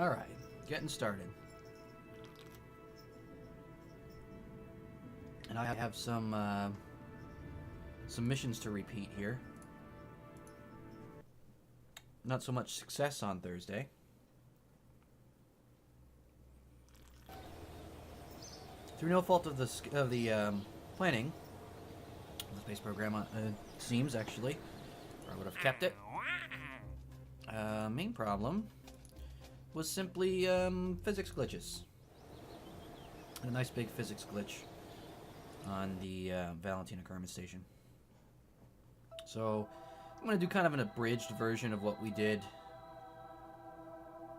Alright, getting started. And I have some missions to repeat here. Not so much success on Thursday. Through no fault of the planning of the space program, it seems, actually. Or I would have kept it. Main problem was simply physics glitches. A nice big physics glitch on the Valentina Karma station. So I'm going to do kind of an abridged version of what we did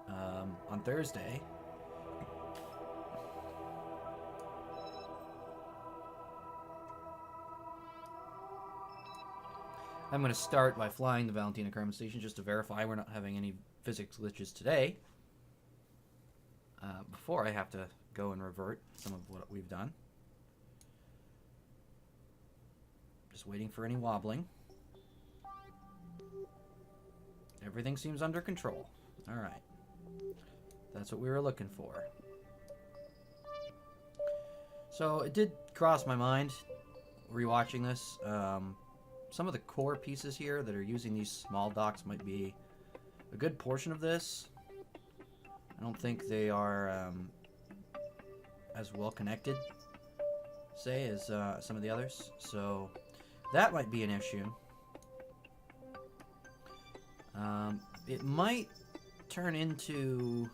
on Thursday. I'm going to start by flying the Valentina Karma station just to verify we're not having any physics glitches today. Before I have to go and revert some of what we've done. Just waiting for any wobbling. Everything seems under control. Alright. That's what we were looking for. So it did cross my mind rewatching this. Some of the core pieces here that are using these small docks might be a good portion of this. I don't think they are as well connected, say, as some of the others. So that might be an issue. It might turn into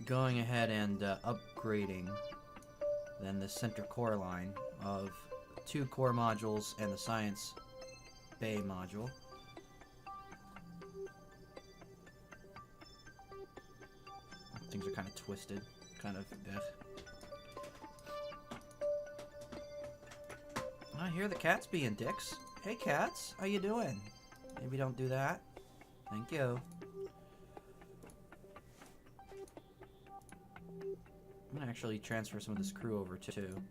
going ahead and upgrading then the center core line of 2 core modules and the science bay module. Things are kind of twisted, kind of. I hear the cats being dicks. Hey cats, how you doing? Maybe don't do that. Thank you. I'm gonna actually transfer some of this crew over too.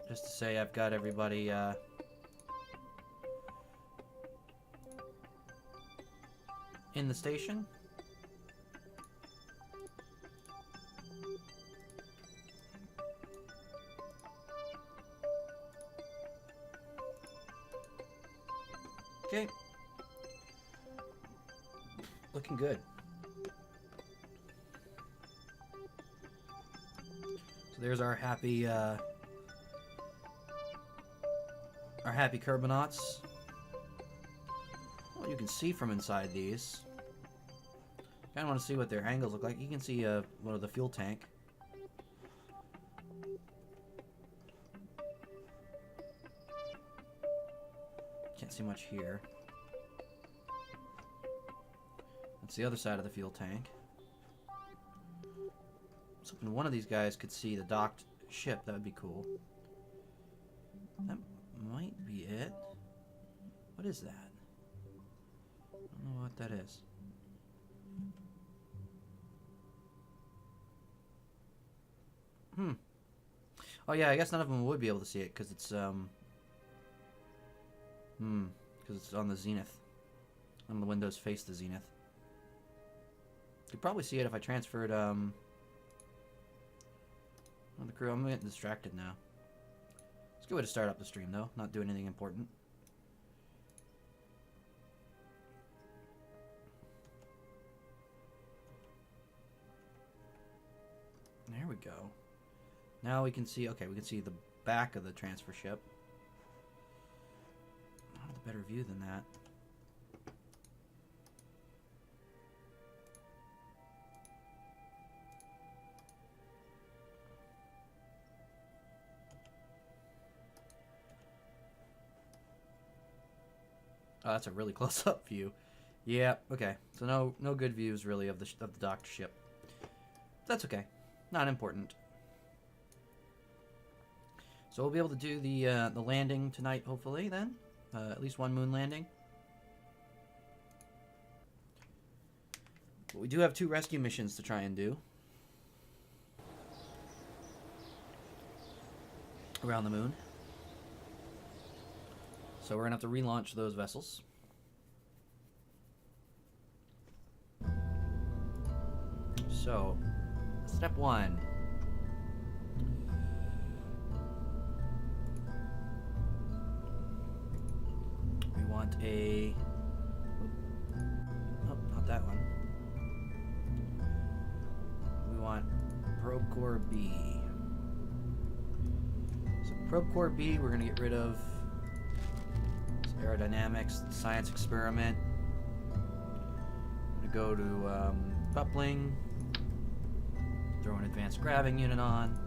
Just to say I've got everybody in the station. Okay. Looking good. So there's our happy Kerbonauts. Well, you can see from inside these. Kind of want to see what their angles look like. You can see one of the fuel tank. Can't see much here. That's the other side of the fuel tank. I was hoping one of these guys could see the docked ship. That would be cool. That might be it. What is that? I don't know what that is. Oh yeah, I guess none of them would be able to see it because it's because it's on the zenith. On the windows face the zenith. You'd probably see it if I transferred on the crew. I'm getting distracted now. It's a good way to start up the stream though, not doing anything important. There we go. Now we can see, okay, we can see the back of the transfer ship. Not a better view than that. Oh, that's a really close-up view. Yeah, okay. So no good views really of the docked ship. That's okay. Not important. So we'll be able to do the landing tonight, hopefully, then. At least one moon landing. But we do have 2 rescue missions to try and do around the moon. So we're going to have to relaunch those vessels. So, step 1. We want a... Oh, not that one. We want Probe Core B. So Probe Core B, we're going to get rid of aerodynamics, science experiment. I'm going to go to coupling. Throw an advanced grabbing unit on.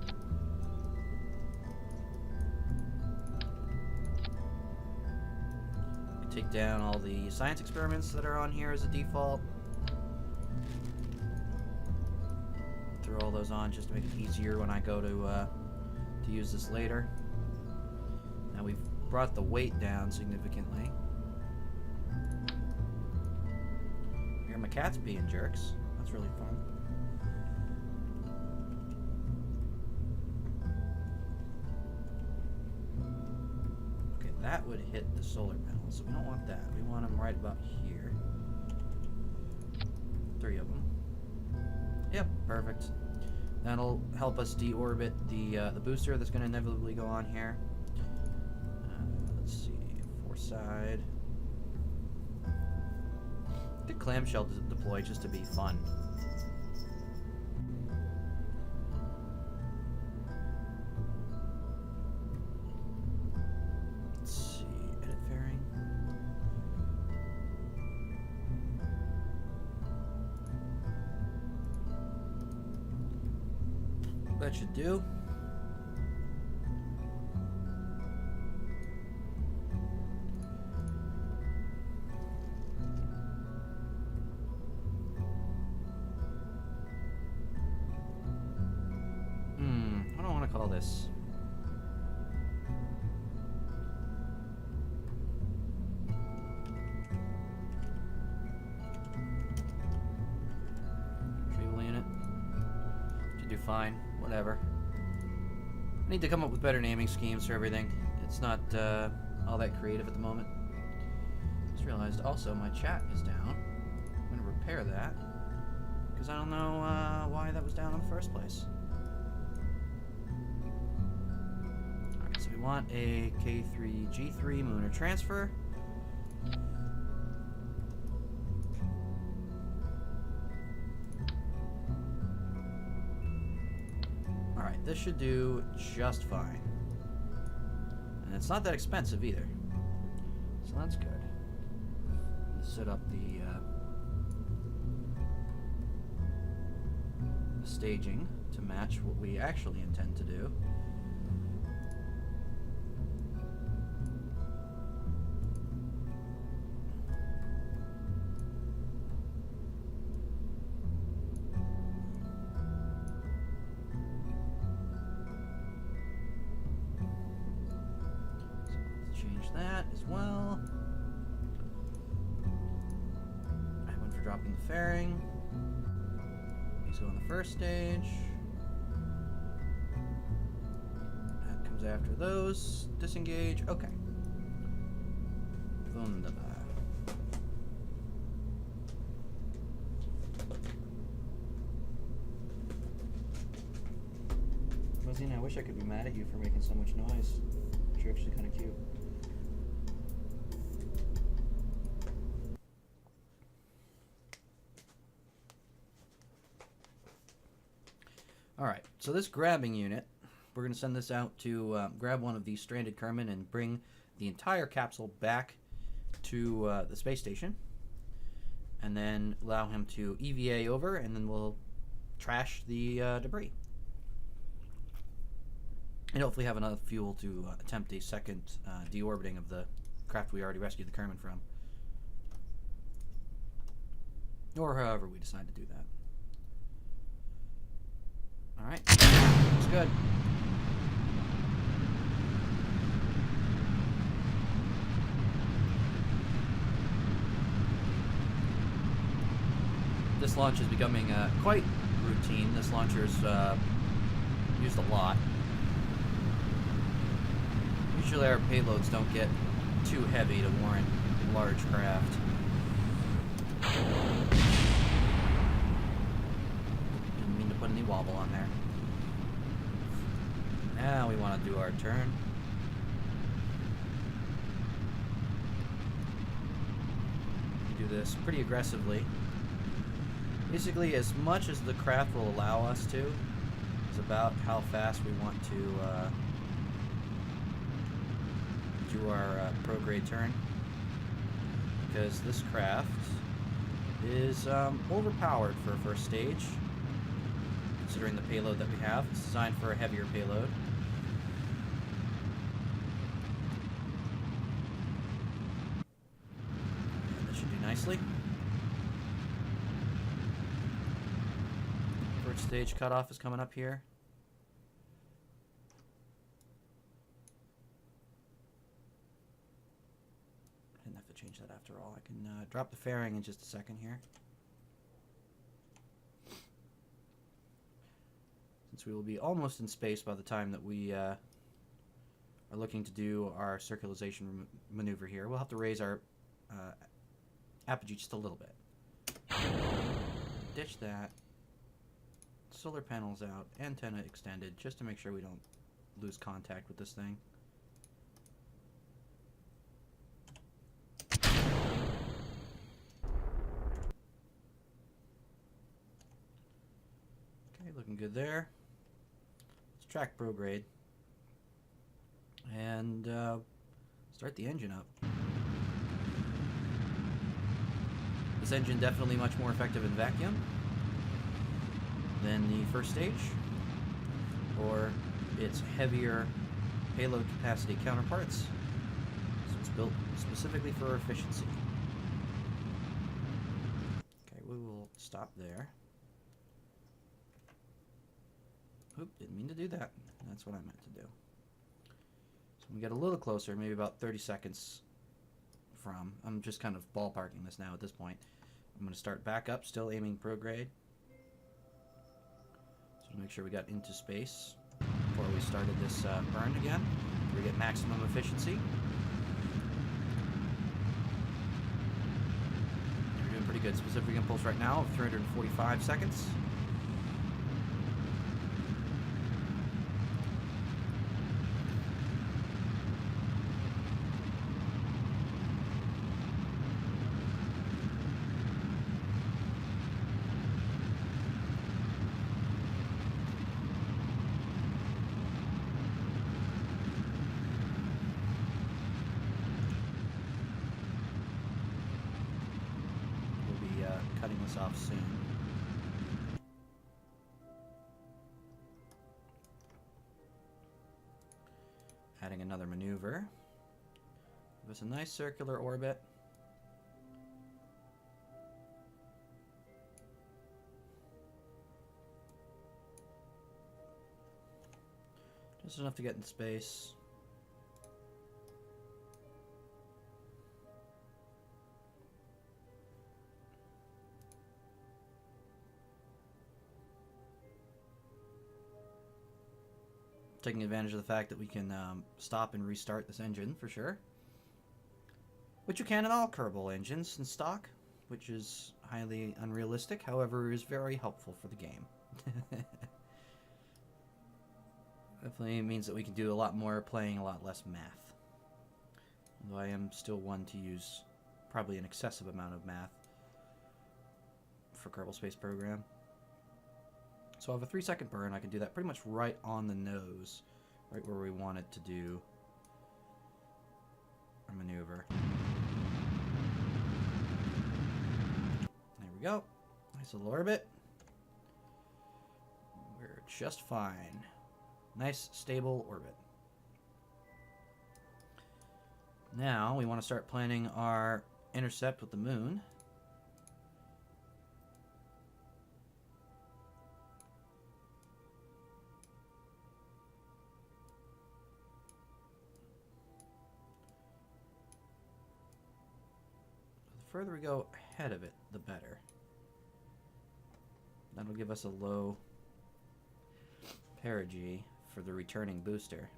Take down all the science experiments that are on here as a default. Throw all those on just to make it easier when I go to use this later. Now we've brought the weight down significantly. Here my cat's being jerks. That's really fun. Okay, that would hit the solar panels, so we don't want that. We want them right about here. 3 of them. Yep, perfect. That'll help us deorbit the booster that's going to inevitably go on here. Let's see, 4-side. The clamshell deploy just to be fun. Let's see, edit fairing. That should do. What do I want to call this? Retrieval unit. Should do fine. Whatever. I need to come up with better naming schemes for everything. It's not all that creative at the moment. Just realized also my chat is down. I'm going to repair that because I don't know why that was down in the first place. Alright, so we want a K3G3 Mooner transfer. Alright, this should do just fine. And it's not that expensive either. So that's good. Let's set up the staging to match what we actually intend to do. That as well. I went for dropping the fairing. These go on the first stage. That comes after those. Disengage. Okay. Wunderbar. Rosina, I wish I could be mad at you for making so much noise. You're actually kind of cute. Alright, so this grabbing unit, we're going to send this out to grab one of these stranded Kerman and bring the entire capsule back to the space station. And then allow him to EVA over, and then we'll trash the debris. And hopefully have enough fuel to attempt a second deorbiting of the craft we already rescued the Kerman from. Or however we decide to do that. Alright, looks good. This launch is becoming quite routine. This launcher's used a lot. Usually our payloads don't get too heavy to warrant large craft. Didn't mean to put any wobble on there. Now we want to do our turn. We do this pretty aggressively. Basically, as much as the craft will allow us to is about how fast we want to do our prograde turn. Because this craft is overpowered for a first stage, considering the payload that we have. It's designed for a heavier payload. That should do nicely. First stage cutoff is coming up here. I didn't have to change that after all. I can drop the fairing in just a second here. Since we will be almost in space by the time that we are looking to do our circularization maneuver here, we'll have to raise our apogee just a little bit. Ditch that. Solar panels out, antenna extended, just to make sure we don't lose contact with this thing. Okay, looking good there. Let's track prograde and start the engine up. This engine definitely much more effective in vacuum than the first stage, or its heavier payload capacity counterparts. So it's built specifically for efficiency. Okay, we will stop there. Oop, didn't mean to do that. That's what I meant to do. So we get a little closer, maybe about 30 seconds from. I'm just kind of ballparking this now at this point. I'm going to start back up, still aiming prograde. So make sure we got into space before we started this burn again. We get maximum efficiency. We're doing pretty good. Specific impulse right now of 345 seconds. Cutting this off soon. Adding another maneuver. Give us a nice circular orbit. Just enough to get in space. Taking advantage of the fact that we can stop and restart this engine for sure, which you can in all Kerbal engines in stock, which is highly unrealistic, however is very helpful for the game. Definitely means that we can do a lot more playing a lot less math, although I am still one to use probably an excessive amount of math for Kerbal Space Program. So I have a 3-second burn. I can do that pretty much right on the nose, right where we want it to do our maneuver. There we go. Nice little orbit. We're just fine. Nice, stable orbit. Now we want to start planning our intercept with the moon. The further we go ahead of it, the better. That'll give us a low perigee for the returning booster.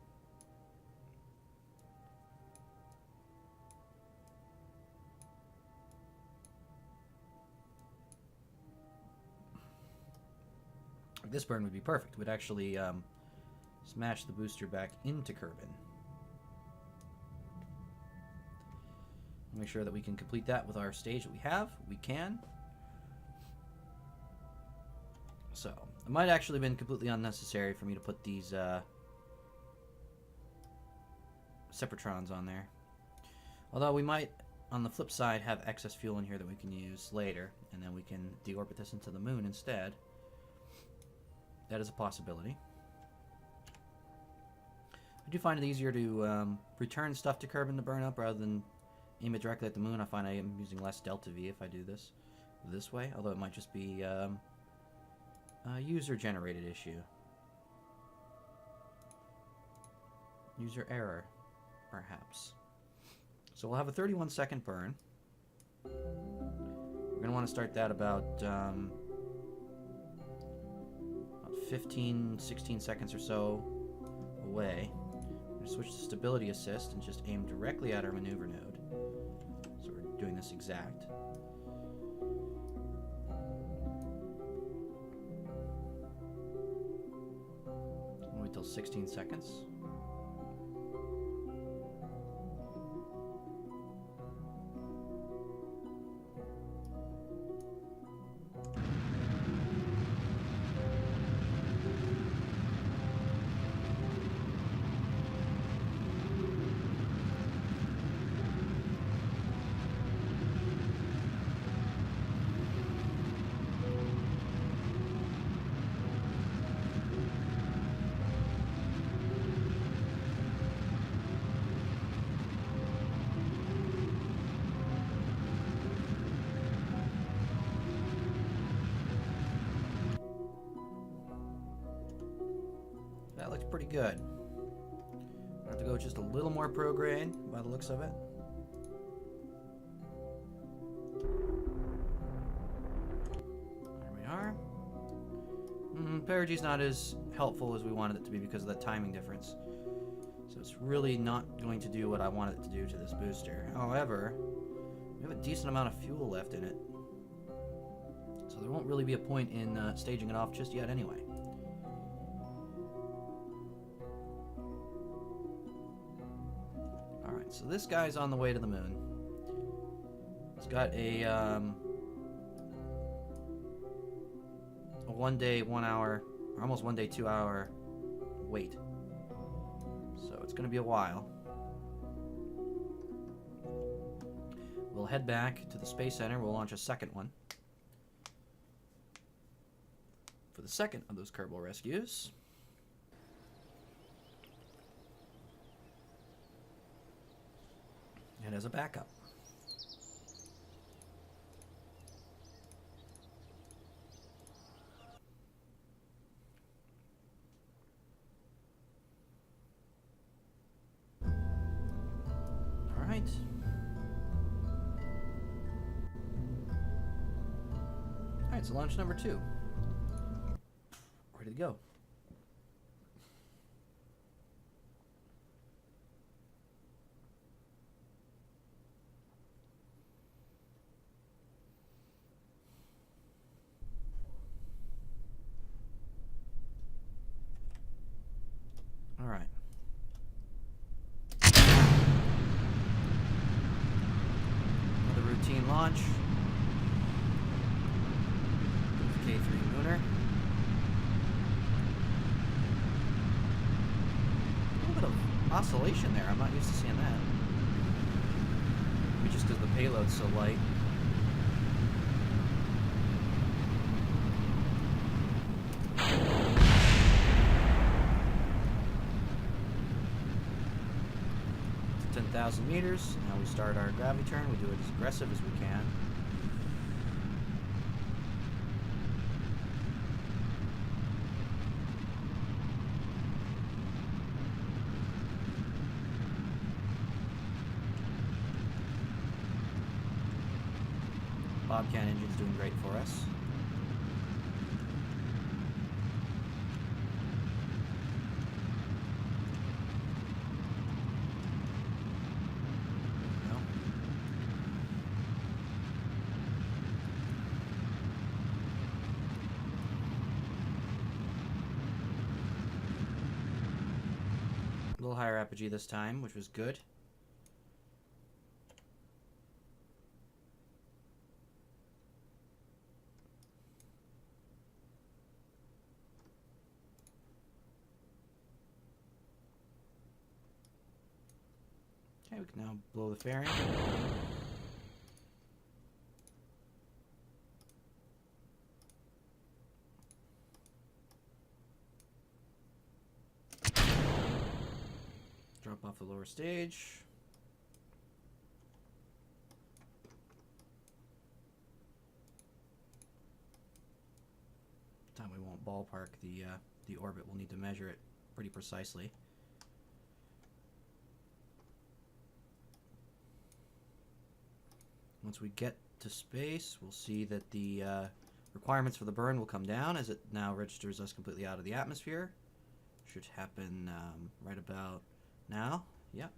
This burn would be perfect. We'd actually smash the booster back into Kerbin. Make sure that we can complete that with our stage that we have. We can. So, it might actually have been completely unnecessary for me to put these Separatrons on there. Although we might, on the flip side, have excess fuel in here that we can use later, and then we can deorbit this into the moon instead. That is a possibility. I do find it easier to return stuff to Kerbin to burn up rather than aim it directly at the moon. I find I am using less delta V if I do this way, although it might just be a user-generated issue. User error, perhaps. So we'll have a 31-second burn. We're going to want to start that about 15, 16 seconds or so away. I'm going to switch to stability assist and just aim directly at our maneuver node. So we're doing this exact. We'll wait till 16 seconds. That looks pretty good. I have to go just a little more pro-grade by the looks of it. There we are. Perigee's not as helpful as we wanted it to be because of that timing difference. So it's really not going to do what I wanted it to do to this booster. However, we have a decent amount of fuel left in it. So there won't really be a point in staging it off just yet anyway. So this guy's on the way to the moon. It's got a 1 day, 1 hour, or almost 1 day, 2 hour wait. So it's going to be a while. We'll head back to the Space Center. We'll launch a second one. For the second of those Kerbal rescues. And as a backup. All right. All right, so launch number 2. Ready to go. All right. Another routine launch. K3 Lunar. A little bit of oscillation there. I'm not used to seeing that. Maybe just because the payload's so light. To 10,000 meters. Now we start our gravity turn. We do it as aggressive as we can. Bobcat engine's doing great for us. little higher apogee this time, which was good. Okay, we can now blow the fairing. Drop off the lower stage. This time we won't ballpark the orbit. We'll need to measure it pretty precisely. Once we get to space, we'll see that the requirements for the burn will come down as it now registers us completely out of the atmosphere. Should happen right about now. Yep.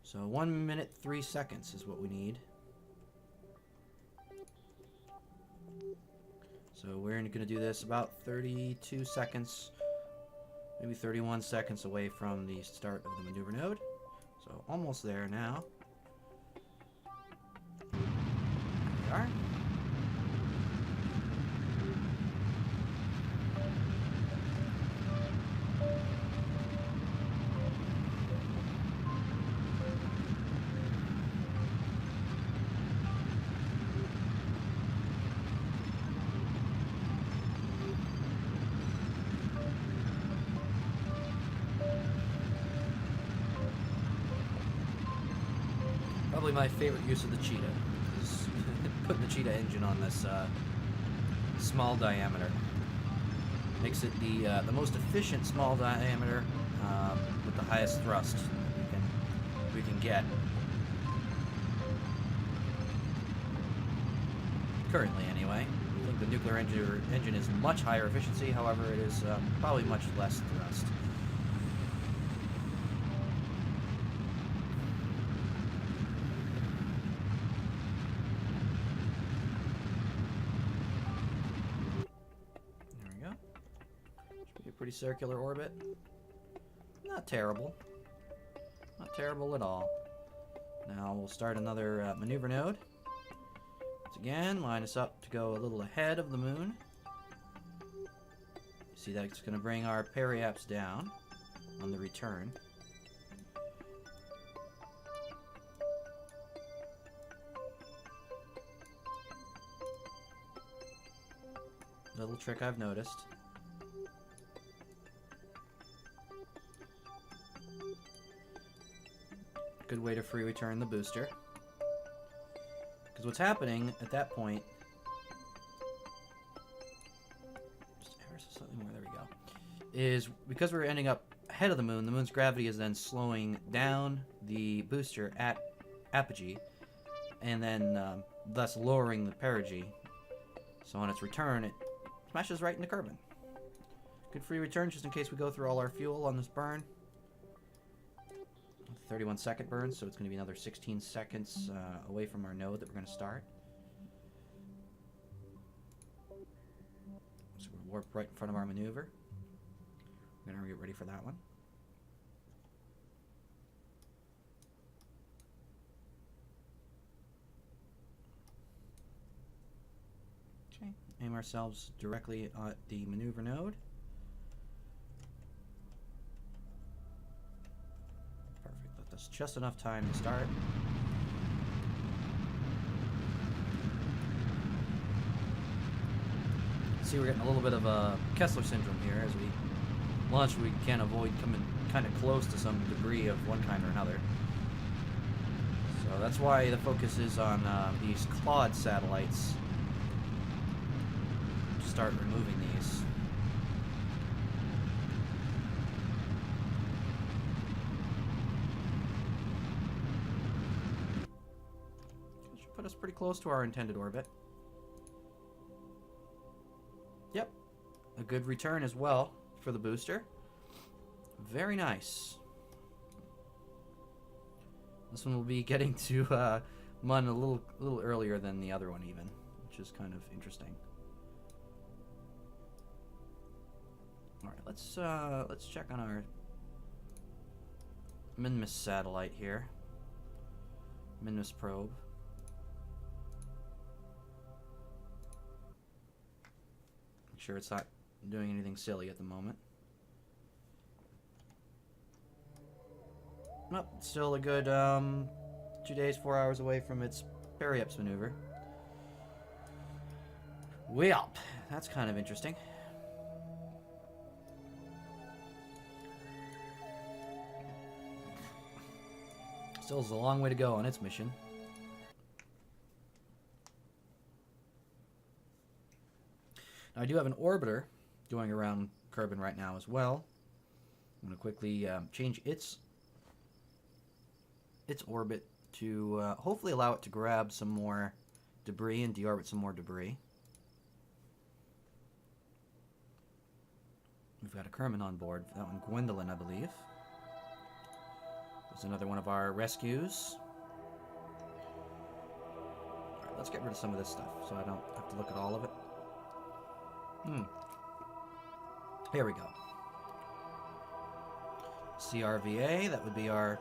So 1 minute 3 seconds is what we need. So we're going to do this about 32 seconds, maybe 31 seconds away from the start of the maneuver node. So almost there now. There we are. Probably my favorite use of the cheetah is putting the cheetah engine on this small diameter. Makes it the most efficient small diameter with the highest thrust we can get. Currently, anyway. I think the nuclear engine is much higher efficiency, however, it is probably much less thrust. Pretty circular orbit. Not terrible. Not terrible at all. Now we'll start another maneuver node. Once again, line us up to go a little ahead of the moon. See, that's going to bring our periaps down on the return. Little trick I've noticed. Good way to free return the booster. Because what's happening at that point, just ever so slightly more, there we go, is because we're ending up ahead of the moon's gravity is then slowing down the booster at apogee, and then thus lowering the perigee. So on its return, it smashes right into Kerbin. Good free return just in case we go through all our fuel on this burn. 31-second burn, so it's going to be another 16 seconds away from our node that we're going to start. So we're warped right in front of our maneuver. We're going to get ready for that one. Okay, aim ourselves directly at the maneuver node. Just enough time to start. See, we're getting a little bit of a Kessler syndrome here. As we launch, we can't avoid coming kind of close to some debris of one kind or another. So that's why the focus is on these Claude satellites. Start removing these. Put us pretty close to our intended orbit. Yep. A good return as well for the booster. Very nice. This one will be getting to Mun a little earlier than the other one even, which is kind of interesting. All right, let's check on our Minmus satellite here. Minmus probe. Make sure it's not doing anything silly at the moment. Nope, still a good 2 days, 4 hours away from its periapse maneuver. Well, that's kind of interesting. Still has a long way to go on its mission. Now, I do have an orbiter going around Kerbin right now as well. I'm going to quickly change its orbit to hopefully allow it to grab some more debris and deorbit some more debris. We've got a Kerman on board. That one, Gwendolyn, I believe. There's another one of our rescues. Alright, let's get rid of some of this stuff so I don't have to look at all of it. Here we go. CRVA, that would be our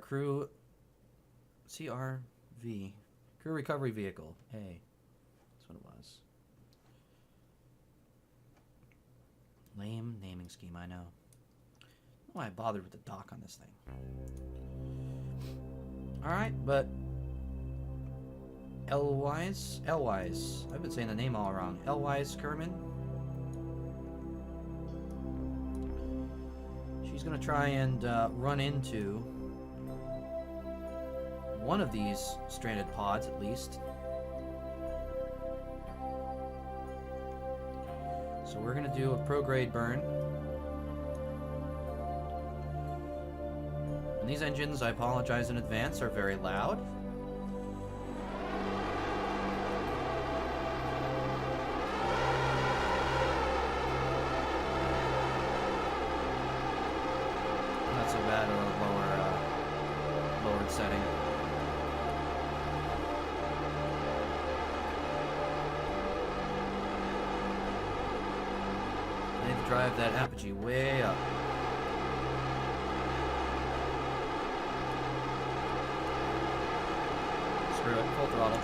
crew CRV. Crew Recovery Vehicle. A. That's what it was. Lame naming scheme, I know. I don't know why I bothered with the dock on this thing. Alright, but Elwise, I've been saying the name all wrong. Elwise Kerman. She's gonna try and run into one of these stranded pods at least. So we're gonna do a prograde burn. And these engines, I apologize in advance, are very loud. Not so bad on a lowered setting. I need to drive that apogee way up. Screw it, full throttle.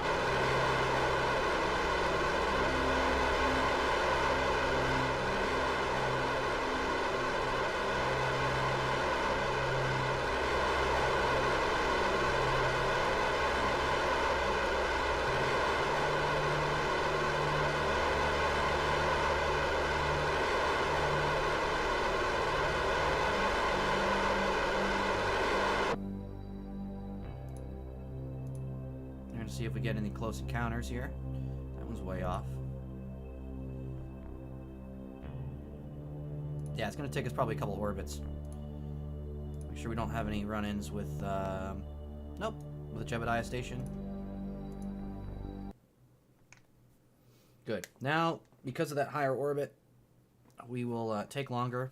See if we get any close encounters here. That one's way off. Yeah, it's going to take us probably a couple orbits. Make sure we don't have any run-ins with, nope, with the Jebediah station. Good. Now, because of that higher orbit, we will take longer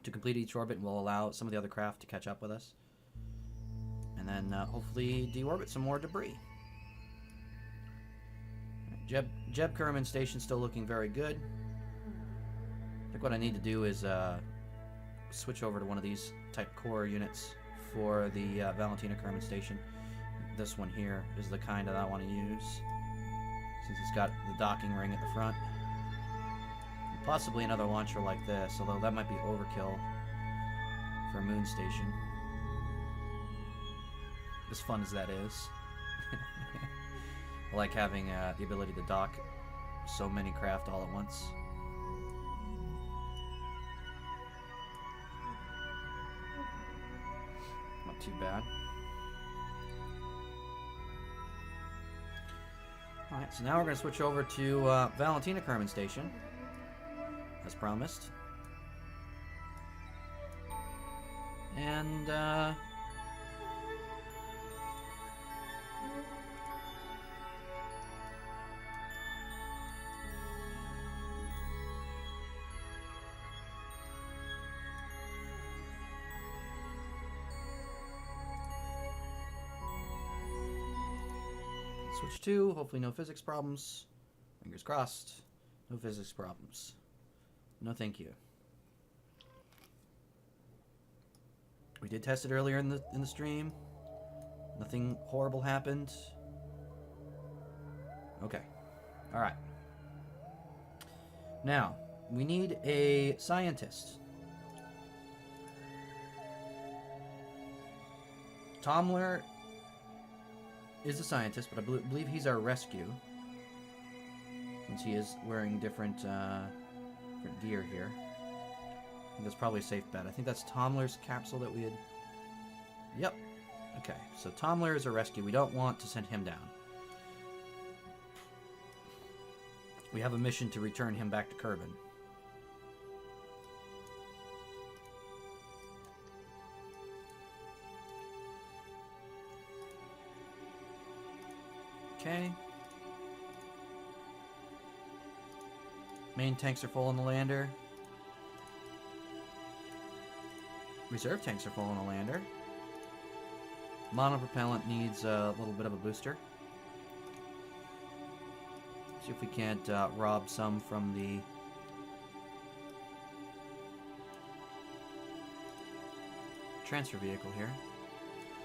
to complete each orbit, and we'll allow some of the other craft to catch up with us. And then hopefully deorbit some more debris. Jeb Kerman station still looking very good. I think what I need to do is switch over to one of these type core units for the Valentina Kerman station. This one here is the kind that I want to use, since it's got the docking ring at the front. And possibly another launcher like this, although that might be overkill for a moon station. As fun as that is. I like having the ability to dock so many craft all at once. Not too bad. Alright, so now we're going to switch over to Valentina Kerman Station, as promised. And, switch 2, hopefully no physics problems. Fingers crossed. No physics problems. No thank you. We did test it earlier in the stream. Nothing horrible happened. Okay. All right. Now, we need a scientist. Tomler is a scientist, but I believe he's our rescue. Since he is wearing different gear here. I think that's probably a safe bet. I think that's Tomler's capsule that we had... Yep. Okay, so Tomler is a rescue. We don't want to send him down. We have a mission to return him back to Kerbin. Okay. Main tanks are full on the lander. Reserve tanks are full on the lander. Monopropellant needs a little bit of a booster. See if we can't rob some from the transfer vehicle here.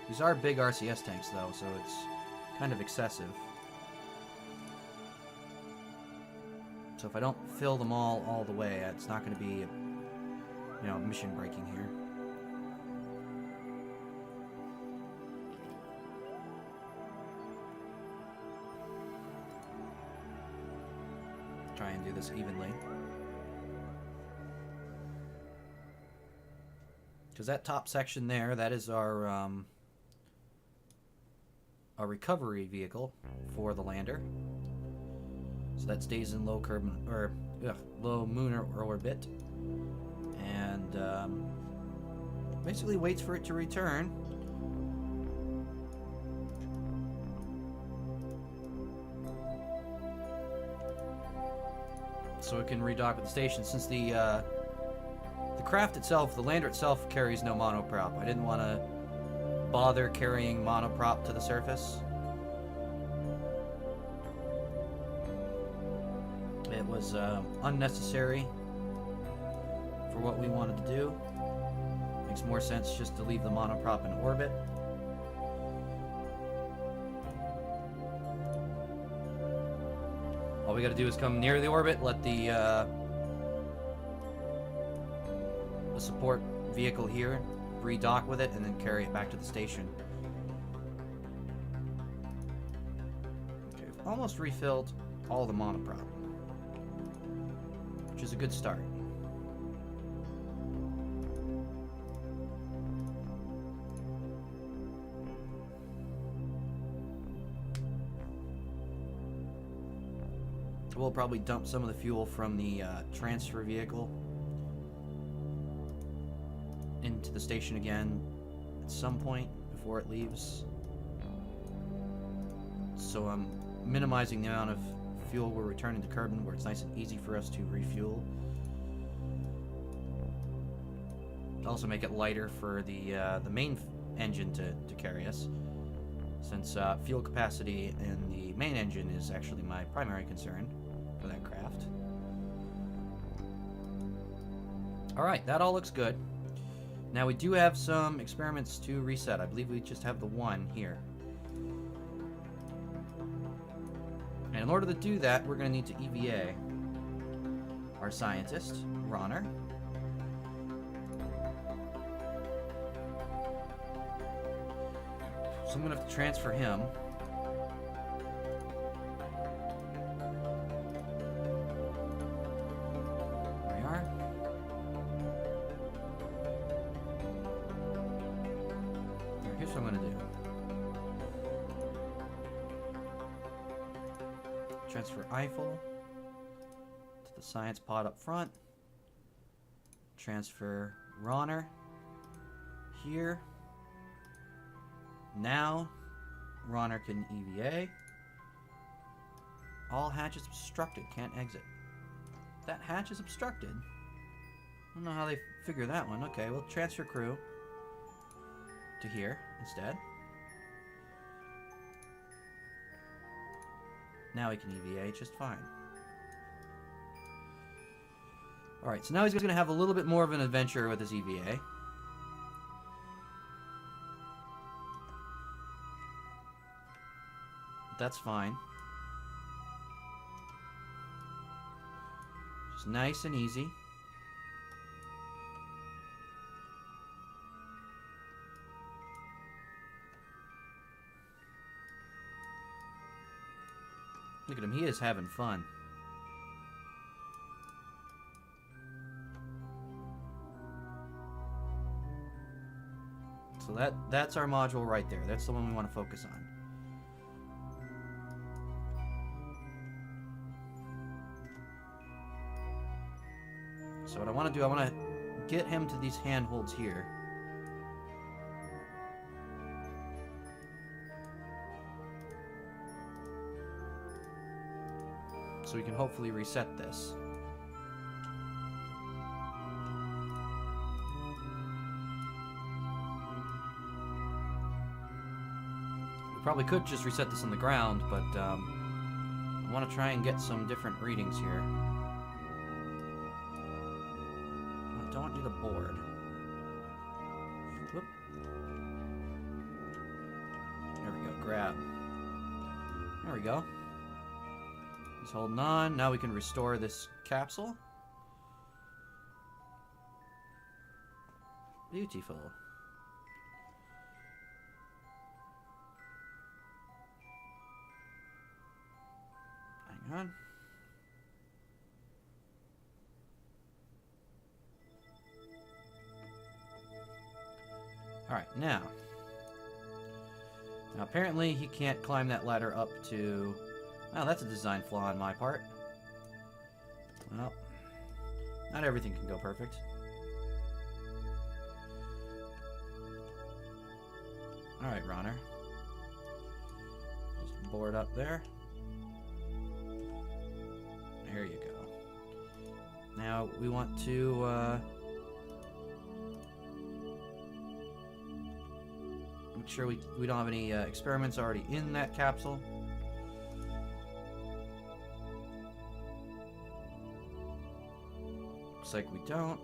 These are big RCS tanks though, so it's kind of excessive. So if I don't fill them all the way, it's not going to be, you know, mission breaking here. Try and do this evenly. Because that top section there, that is our recovery vehicle for the lander. So that stays in low moon orbit, and basically waits for it to return. So it can redock with the station. Since the craft itself, the lander itself, carries no monoprop, I didn't want to bother carrying monoprop to the surface. It was unnecessary for what we wanted to do. Makes more sense just to leave the monoprop in orbit. All we gotta do is come near the orbit, let the support vehicle here redock with it, and then carry it back to the station. Okay, we've almost refilled all the monoprop, which is a good start. We'll probably dump some of the fuel from the transfer vehicle into the station again at some point before it leaves. So I'm minimizing the amount of fuel we're returning to Kerbin, where it's nice and easy for us to refuel. Also make it lighter for the main engine to carry us, since fuel capacity in the main engine is actually my primary concern for that craft. Alright, that all looks good. Now we do have some experiments to reset. I believe we just have the one here. And in order to do that, we're going to need to EVA our scientist, Ronner. So I'm going to have to transfer him. There we are. Here's what I'm going to do. Transfer Eiffel to the science pod up front. Transfer Ronner here. Now, Ronner can EVA. All hatches obstructed. Can't exit. That hatch is obstructed. I don't know how they figure that one. Okay, we'll transfer crew to here instead. Now he can EVA just fine. Alright, so now he's going to have a little bit more of an adventure with his EVA. that's fine. Just nice and easy. Look at him, he is having fun. So that's our module right there. That's the one we want to focus on. So what I want to do, I want to get him to these handholds here. So we can hopefully reset this. We probably could just reset this on the ground, but I want to try and get some different readings here. I don't need a board. Whoop. There we go, grab. There we go. He's holding on. Now we can restore this capsule. Beautiful. Hang on. Alright, now apparently he can't climb that ladder up to... Well, that's a design flaw on my part. Well, not everything can go perfect. Alright, Ronner. Just board up there. There you go. Now, we want to, make sure we don't have any experiments already in that capsule. Looks like we don't.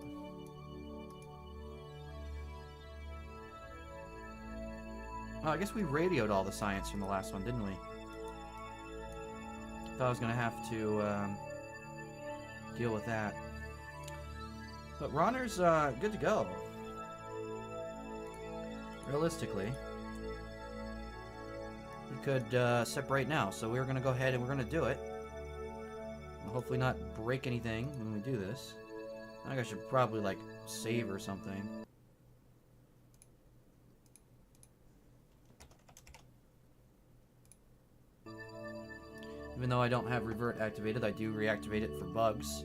Oh, I guess we radioed all the science from the last one, didn't we? Thought I was gonna have to deal with that. But Ronner's good to go. Realistically, we could separate now. So we're gonna go ahead and we're gonna do it. We'll hopefully not break anything when we do this. I think I should probably like save or something. Even though I don't have revert activated, I do reactivate it for bugs.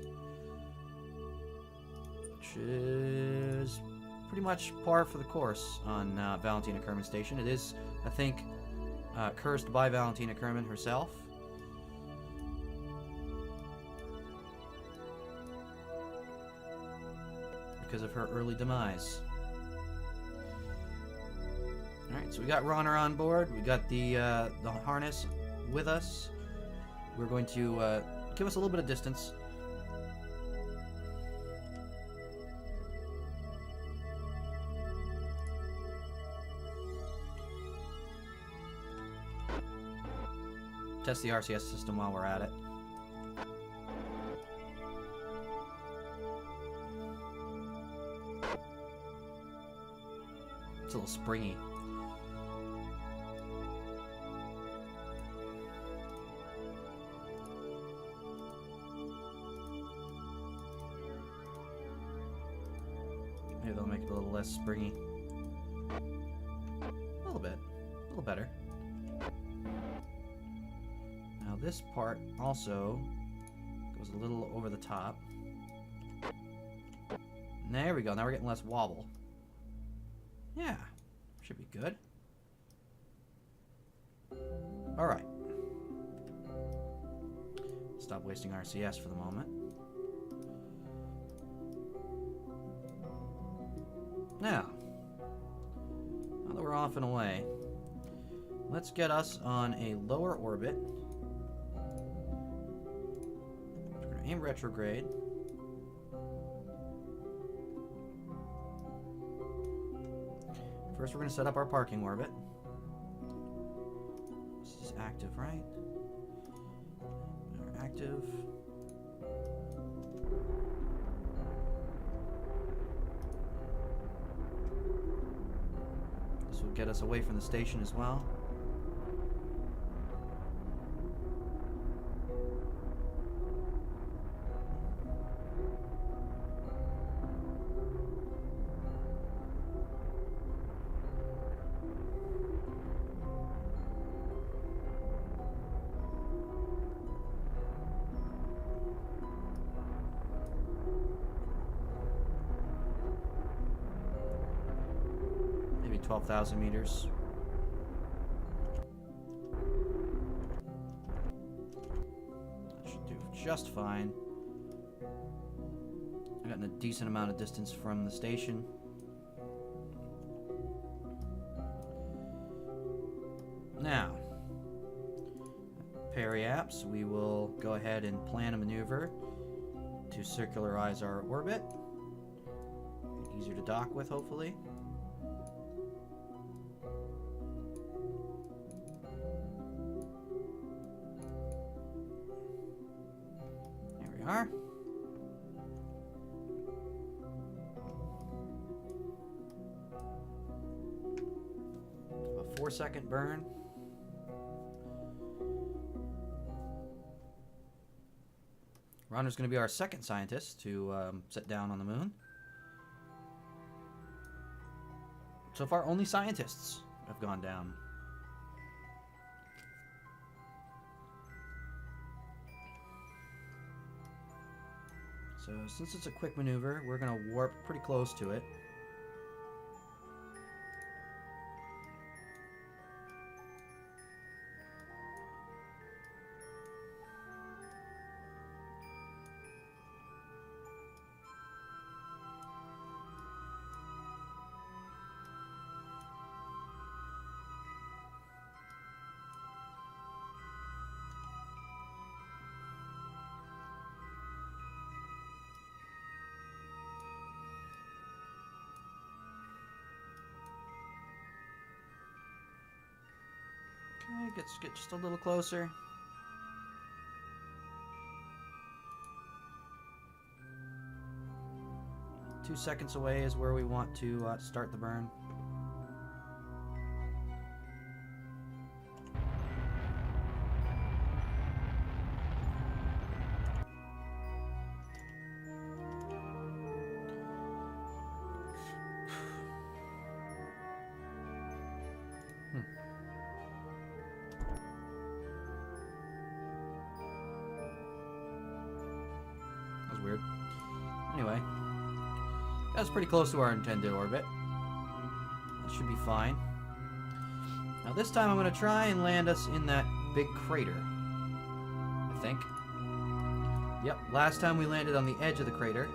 Which is pretty much par for the course on Valentina Kerman Station. It is, I think, cursed by Valentina Kerman herself. Because of her early demise. Alright, so we got Ronner on board. We got the harness with us. We're going to give us a little bit of distance. Test the RCS system while we're at it. It's a little springy. Maybe they'll make it a little less springy. A little bit. A little better. Now this part also goes a little over the top. There we go. Now we're getting less wobble. Yeah. Should be good. Alright. Stop wasting RCS for the moment. Now that we're off and away, let's get us on a lower orbit. We're going to aim retrograde. First, we're going to set up our parking orbit. This is active, right? They're active. This will get us away from the station as well. Maybe 12,000 meters. That should do just fine. I've gotten a decent amount of distance from the station. Now, periaps, we will go ahead and plan a maneuver to circularize our orbit. Easier to dock with, hopefully. There we are. A 4-second burn. Ronder's going to be our second scientist to set down on the moon. So far, only scientists have gone down. So since it's a quick maneuver, we're going to warp pretty close to it. Okay, get just a little closer. Two seconds away is where we want to start the burn. That was weird. Anyway, that's pretty close to our intended orbit. That should be fine. Now this time I'm going to try and land us in that big crater, I think. Yep, last time we landed on the edge of the crater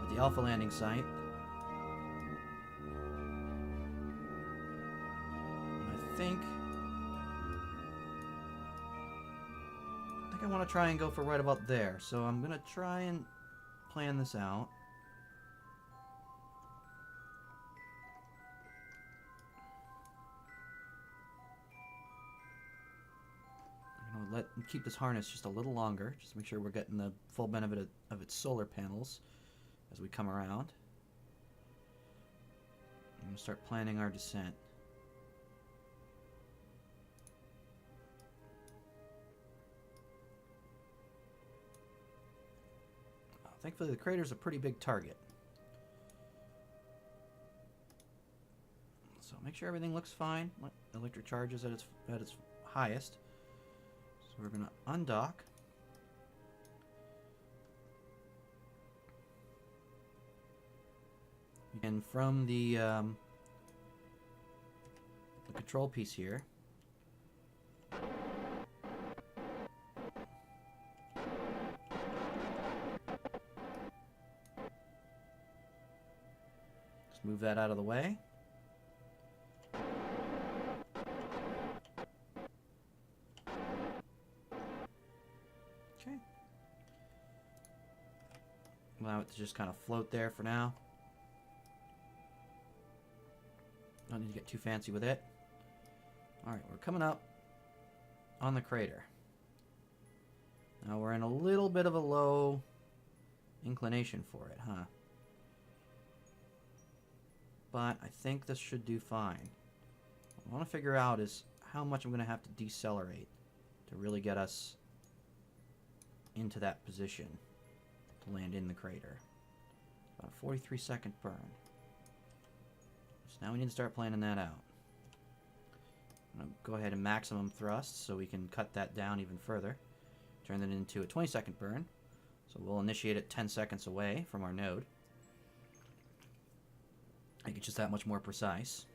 at the Alpha landing site. And I think I want to try and go for right about there. So I'm going to try and plan this out. Keep this harness just a little longer, just to make sure we're getting the full benefit of its solar panels as we come around. I'm going to start planning our descent. Thankfully, the crater's a pretty big target. So make sure everything looks fine. Electric charge is at its highest. So we're going to undock. And from the control piece here, just move that out of the way. Allow it to just kind of float there for now. Don't need to get too fancy with it. Alright, we're coming up. on the crater. Now we're in a little bit of a low inclination for it, huh? But I think this should do fine. What I want to figure out is how much I'm going to have to decelerate to really get us into that position to land in the crater. About a 43-second burn. So now we need to start planning that out. I'm going to go ahead and maximum thrust so we can cut that down even further. Turn that into a 20-second burn. So we'll initiate it 10 seconds away from our node. Make it just that much more precise.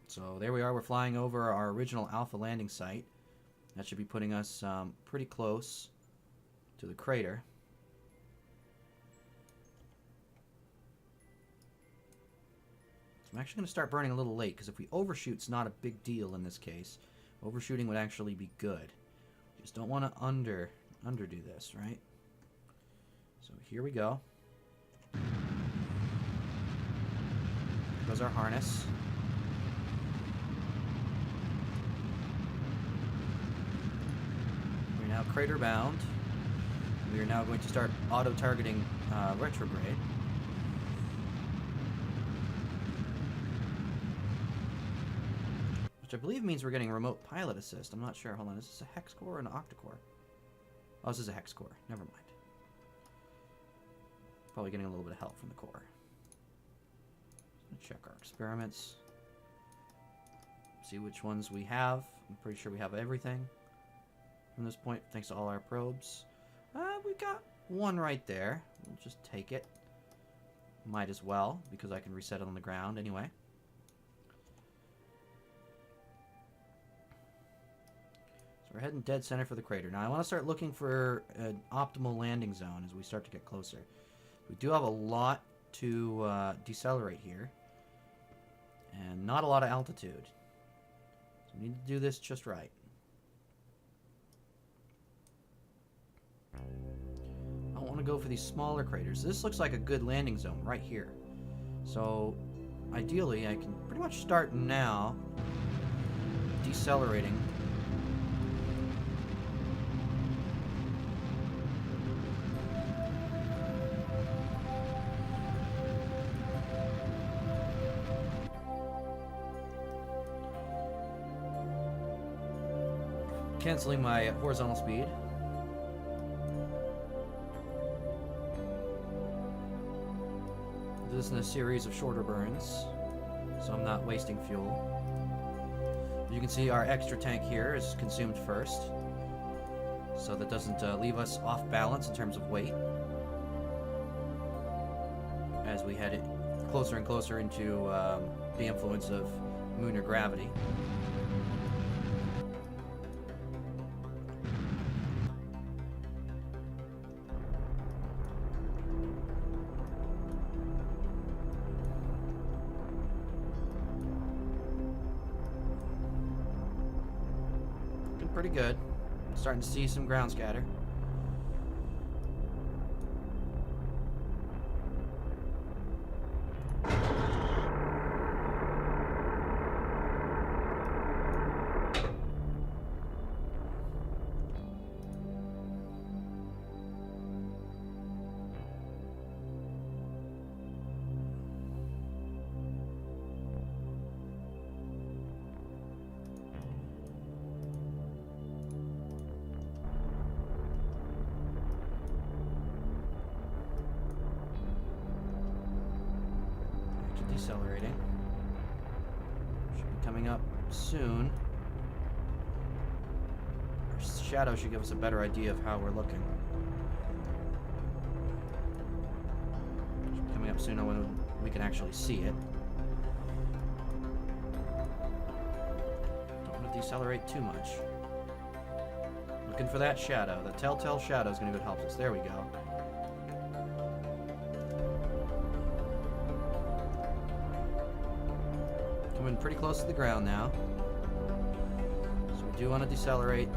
So there we are. We're flying over our original alpha landing site. That should be putting us pretty close to the crater. So I'm actually going to start burning a little late, because if we overshoot, it's not a big deal in this case. Overshooting would actually be good. Just don't want to underdo this, right? So here we go. There goes our harness. We're now crater bound. We are now going to start auto-targeting retrograde. Which I believe means we're getting remote pilot assist. I'm not sure. Hold on. Is this a hex core or an octa-core? Oh, this is a hex core. Never mind. Probably getting a little bit of help from the core. Let's check our experiments. See which ones we have. I'm pretty sure we have everything from this point, thanks to all our probes. We got one right there. We'll just take it. Might as well, because I can reset it on the ground anyway. So we're heading dead center for the crater. Now I want to start looking for an optimal landing zone as we start to get closer. We do have a lot to decelerate here, and not a lot of altitude. So we need to do this just right. I want to go for these smaller craters. This looks like a good landing zone right here. So ideally I can pretty much start now decelerating. Canceling my horizontal speed. This is in a series of shorter burns, so I'm not wasting fuel. As you can see, our extra tank here is consumed first, so that doesn't leave us off balance in terms of weight as we head closer and closer into the influence of lunar gravity. Pretty good. Starting to see some ground scatter. Decelerating. Should be coming up soon. Our shadow should give us a better idea of how we're looking. Should be coming up soon when we can actually see it. Don't want to decelerate too much. Looking for that shadow. The telltale shadow is going to be what helps us. There we go. Coming pretty close to the ground now. So we do want to decelerate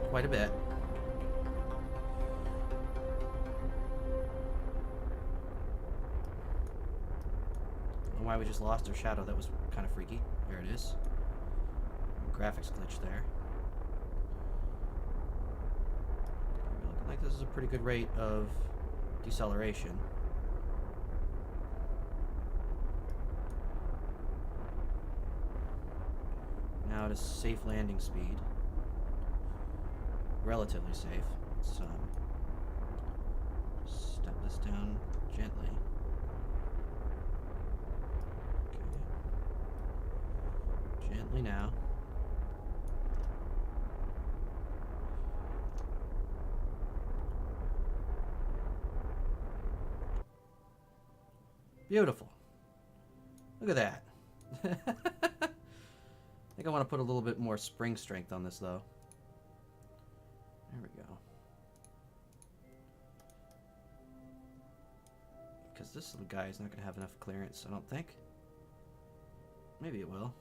quite a bit. I don't know why we just lost our shadow. That was kind of freaky. There it is. Graphics glitch there. Looking like this is a pretty good rate of deceleration. Now at a safe landing speed. Relatively safe. Let's step this down gently. Okay. Gently now. Beautiful. Look at that. I think I want to put a little bit more spring strength on this, though. There we go. Because this little guy is not going to have enough clearance, I don't think. Maybe it will.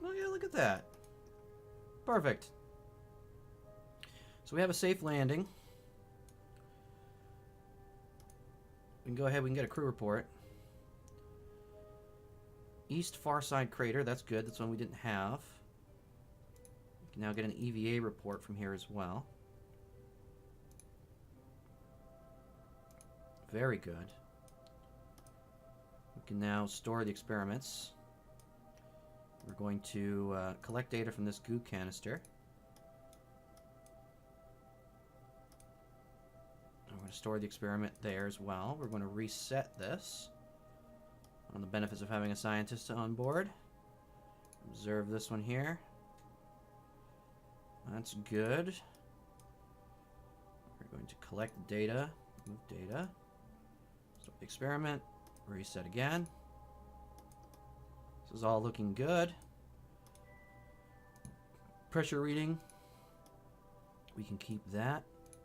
Oh yeah, look at that. Perfect. So we have a safe landing. We can go ahead, we can get a crew report. East far side crater, that's good. That's one we didn't have. We can now get an EVA report from here as well. Very good. We can now store the experiments. We're going to collect data from this goo canister. We're going to store the experiment there as well. We're going to reset this on the benefits of having a scientist on board. Observe this one here. That's good. We're going to collect data. Move data. Start the experiment. Reset again. This is all looking good. Pressure reading. We can keep that.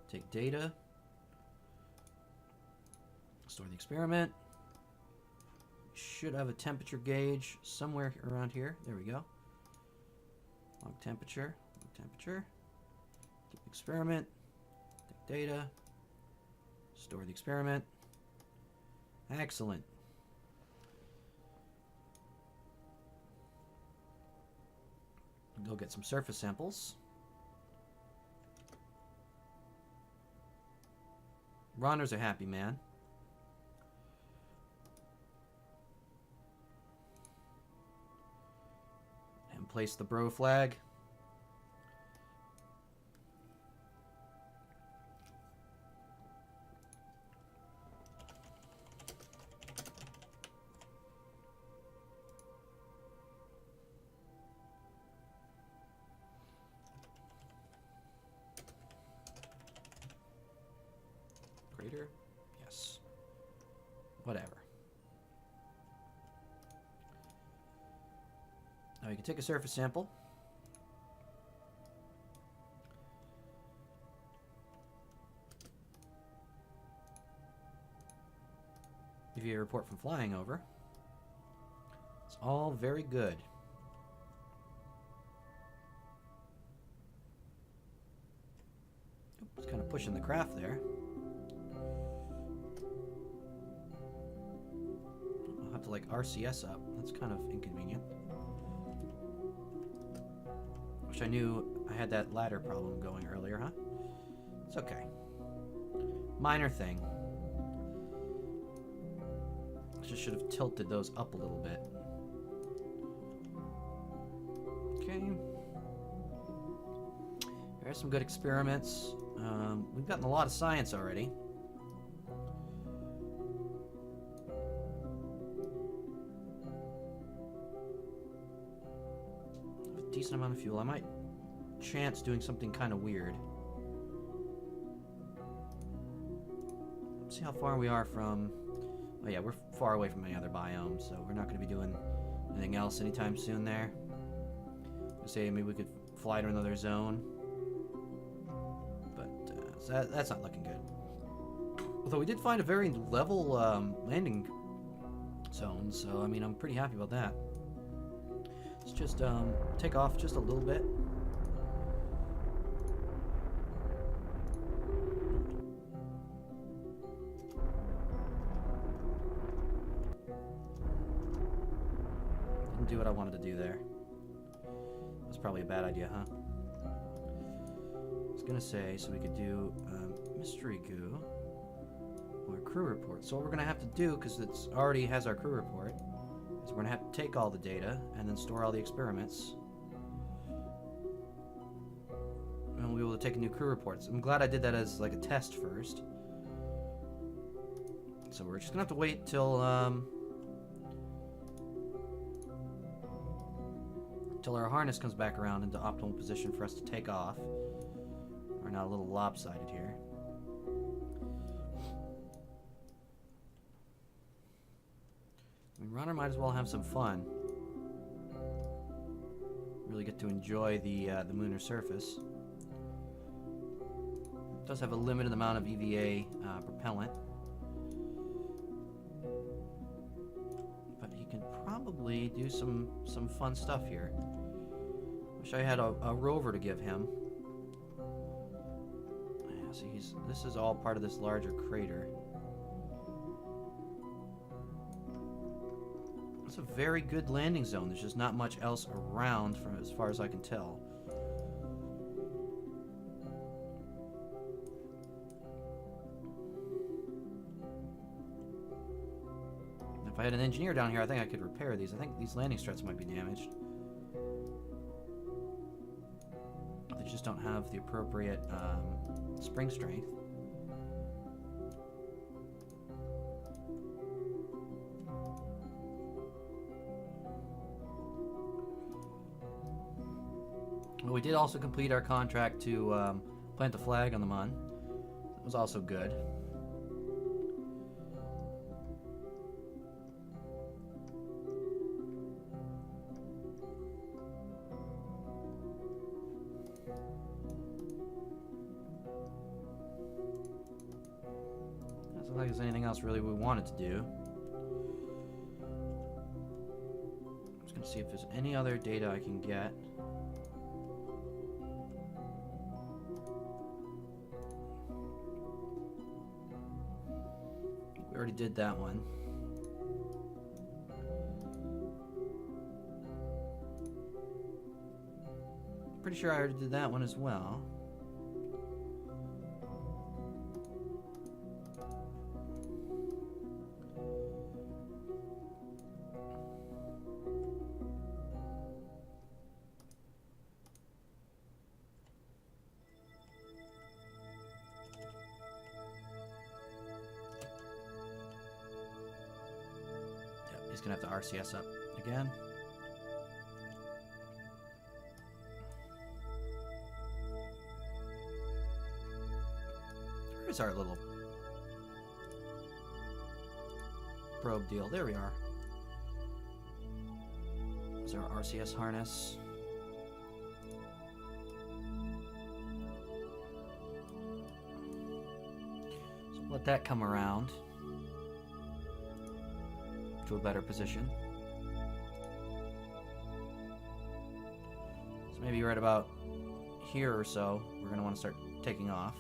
Take data. Store the experiment. Should have a temperature gauge somewhere around here. There we go. Log temperature. Log temperature. Keep the experiment. Take data. Store the experiment. Excellent. Go get some surface samples. Ronder's a happy man. And place the bro flag. Crater? Yes. Whatever. Now you can take a surface sample. Give you a report from flying over. It's all very good. It's kind of pushing the craft there. I'll have to like RCS up. That's kind of inconvenient. Wish I knew I had that ladder problem going earlier, huh? It's okay. Minor thing. Just should have tilted those up a little bit. Okay. There's some good experiments. We've gotten a lot of science already. A decent amount of fuel. I might chance doing something kind of weird. Let's see how far we are from... Oh yeah, we're far away from any other biome, so we're not going to be doing anything else anytime soon there. Let's say maybe we could fly to another zone. But so that's not looking good. Although we did find a very level landing zone, so I mean, I'm pretty happy about that. Let's just take off just a little bit. Didn't do what I wanted to do there. That's probably a bad idea, huh? I was gonna say, so we could do mystery goo or crew report. So what we're gonna have to do, because it already has our crew report, is we're gonna have to take all the data and then store all the experiments. And we'll be able to take new crew reports. I'm glad I did that as like a test first. So we're just gonna have to wait till our harness comes back around into optimal position for us to take off. We're now a little lopsided here. I mean, runner might as well have some fun. Really get to enjoy the lunar surface. It does have a limited amount of EVA propellant. But he can probably do some fun stuff here. Wish I had a rover to give him. Yeah, see, this is all part of this larger crater. It's a very good landing zone. There's just not much else around, from as far as I can tell. If I had an engineer down here, I think I could repair these. I think these landing struts might be damaged. They just don't have the appropriate spring strength. Well, we did also complete our contract to plant the flag on the Mun. That was also good. Doesn't look like there's anything else really we wanted to do. I'm just going to see if there's any other data I can get. We already did that one. Pretty sure I already did that one as well. He's gonna have to RCS up again. Where's our little probe deal? There we are. There's our RCS harness. So let that come around to a better position. So maybe right about here or so, we're going to want to start taking off.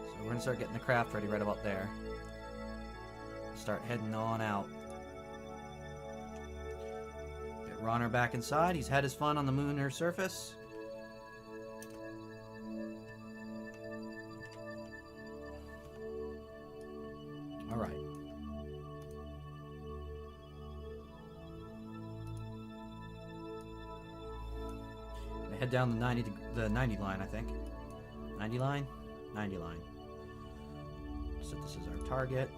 So we're going to start getting the craft ready right about there. Start heading on out. Get Ronner back inside. He's had his fun on the lunar surface. All right. I head down the 90 line, I think. 90 line? 90 line. So this is our target.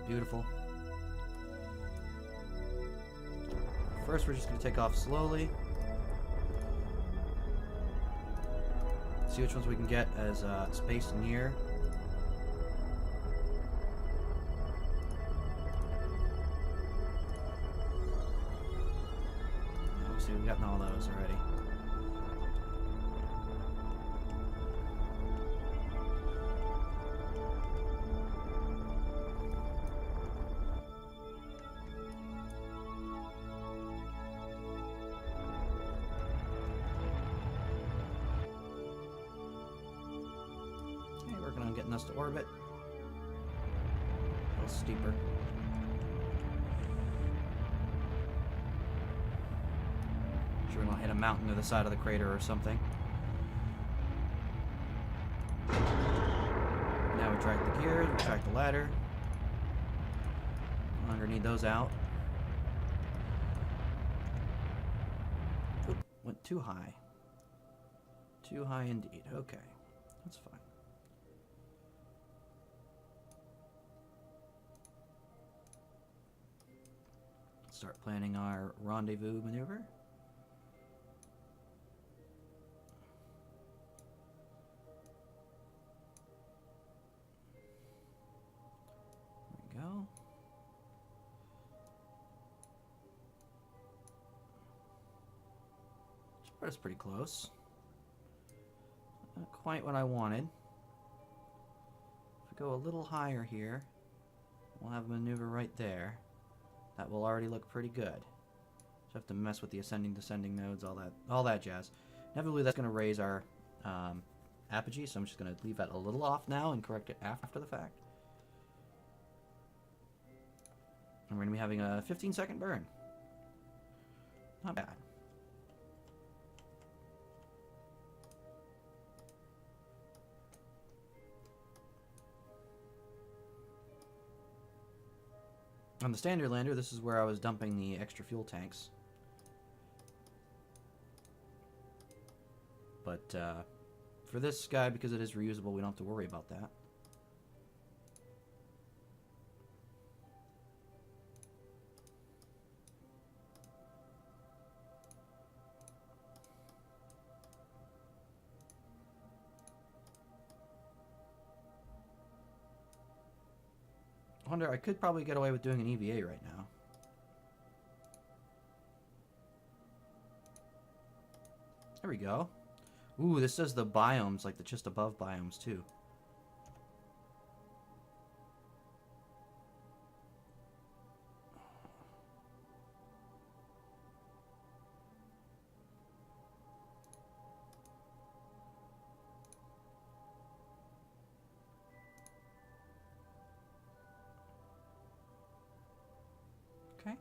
Beautiful. First, we're just going to take off slowly. See which ones we can get as spaced near. See, we've gotten all those already. us to orbit. A little steeper. Sure we don't hit a mountain to the side of the crater or something. Now we track the gears, we track the ladder. No longer need those out. Oop, went too high. Too high indeed. Okay, that's fine. Start planning our rendezvous maneuver. There we go. That's pretty close. Not quite what I wanted. If we go a little higher here, we'll have a maneuver right there. That will already look pretty good. Just have to mess with the ascending, descending nodes, all that jazz. Inevitably, that's going to raise our apogee, so I'm just going to leave that a little off now and correct it after the fact. And we're going to be having a 15-second burn. Not bad. On the standard lander, this is where I was dumping the extra fuel tanks. But for this guy, because it is reusable, we don't have to worry about that. I wonder, I could probably get away with doing an EVA right now. There we go. Ooh, this does the biomes, like the just above biomes too. Okay. I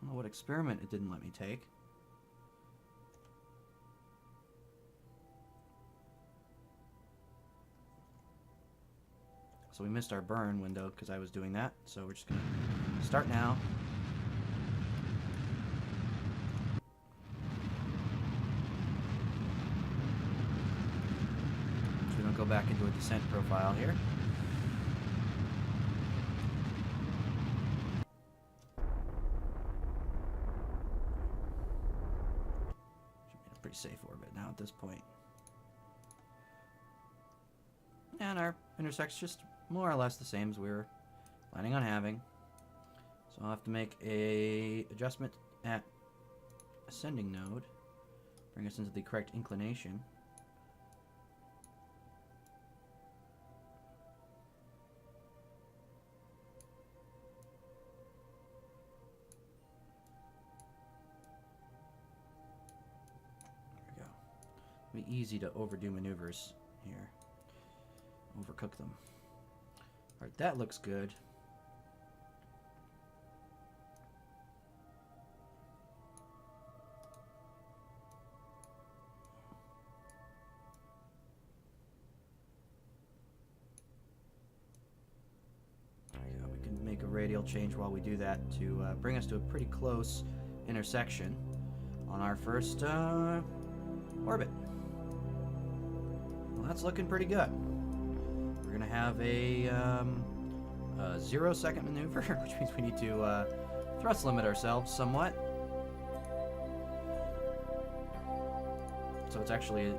don't know what experiment it didn't let me take. So we missed our burn window because I was doing that. So we're just going to start now. So we don't go back into a descent profile here. Pretty safe orbit now at this point. And our intersect's just more or less the same as we were planning on having. So I'll have to make a adjustment at ascending node. Bring us into the correct inclination. Be easy to overdo maneuvers here. Overcook them. Alright, that looks good. There we go. We can make a radial change while we do that to bring us to a pretty close intersection on our first orbit. Well, that's looking pretty good. We're going to have a 0-second maneuver, which means we need to thrust limit ourselves somewhat. So it's actually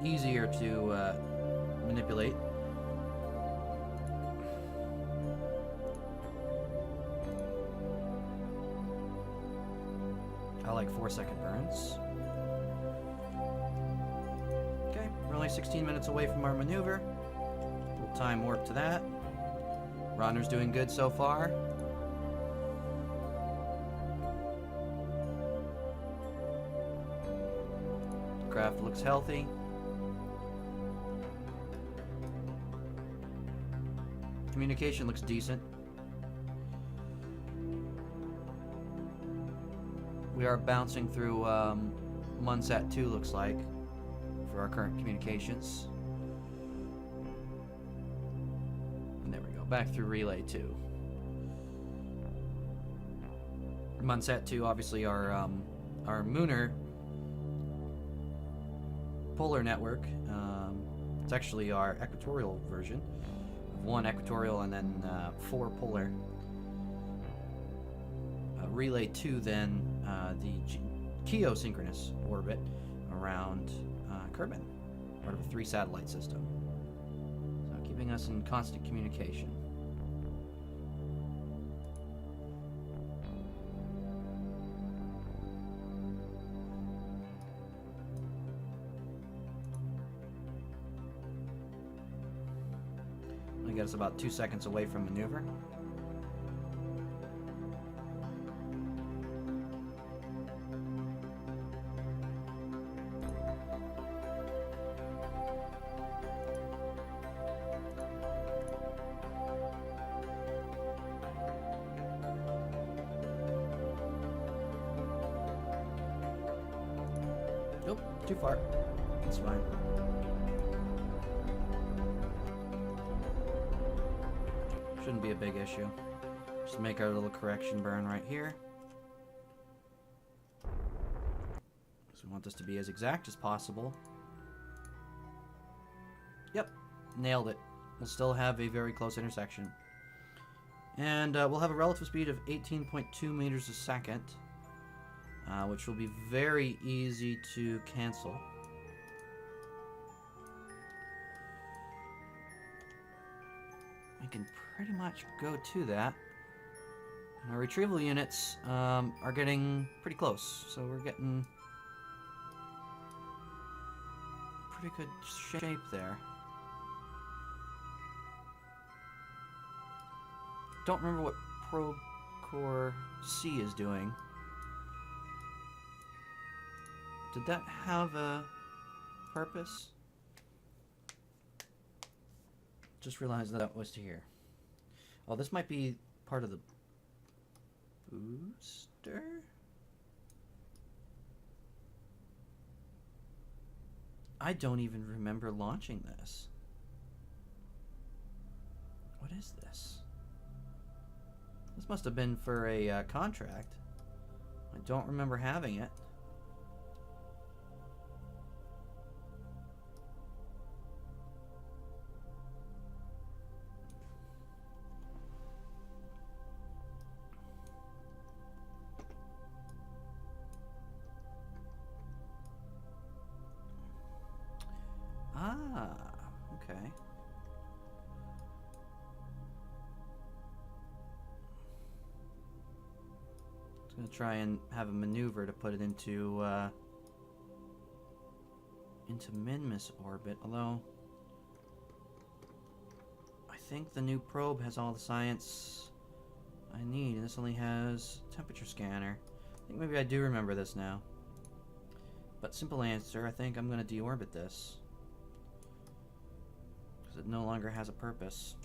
easier to manipulate. I like 4-second burns. Okay, we're only 16 minutes away from our maneuver. We'll time warp to that. Ronder's doing good so far. aircraft looks healthy. Communication looks decent. We are bouncing through Munsat 2, looks like, for our current communications. And there we go, back through Relay 2. Munsat 2, obviously our Mooner polar network. It's actually our equatorial version. 1 equatorial and then 4 polar. Relay 2 then the geosynchronous orbit around Kerbin, part of a 3 satellite system. So keeping us in constant communication. Get us about 2 seconds away from maneuver. Nope, too far. That's fine. Shouldn't be a big issue. Just make our little correction burn right here. So we want this to be as exact as possible. Yep, nailed it. We'll still have a very close intersection. And we'll have a relative speed of 18.2 meters a second, which will be very easy to cancel. We can pretty much go to that. And our retrieval units are getting pretty close, so we're getting pretty good shape there. Don't remember what Probe Core C is doing. Did that have a purpose? Just realized that was to here. Oh, this might be part of the booster? I don't even remember launching this. What is this? This must have been for a contract. I don't remember having it. Ah, okay. I'm gonna try and have a maneuver to put it into Minmus orbit, although I think the new probe has all the science I need, and this only has temperature scanner. I think maybe I do remember this now. But simple answer, I think I'm gonna deorbit this. It no longer has a purpose.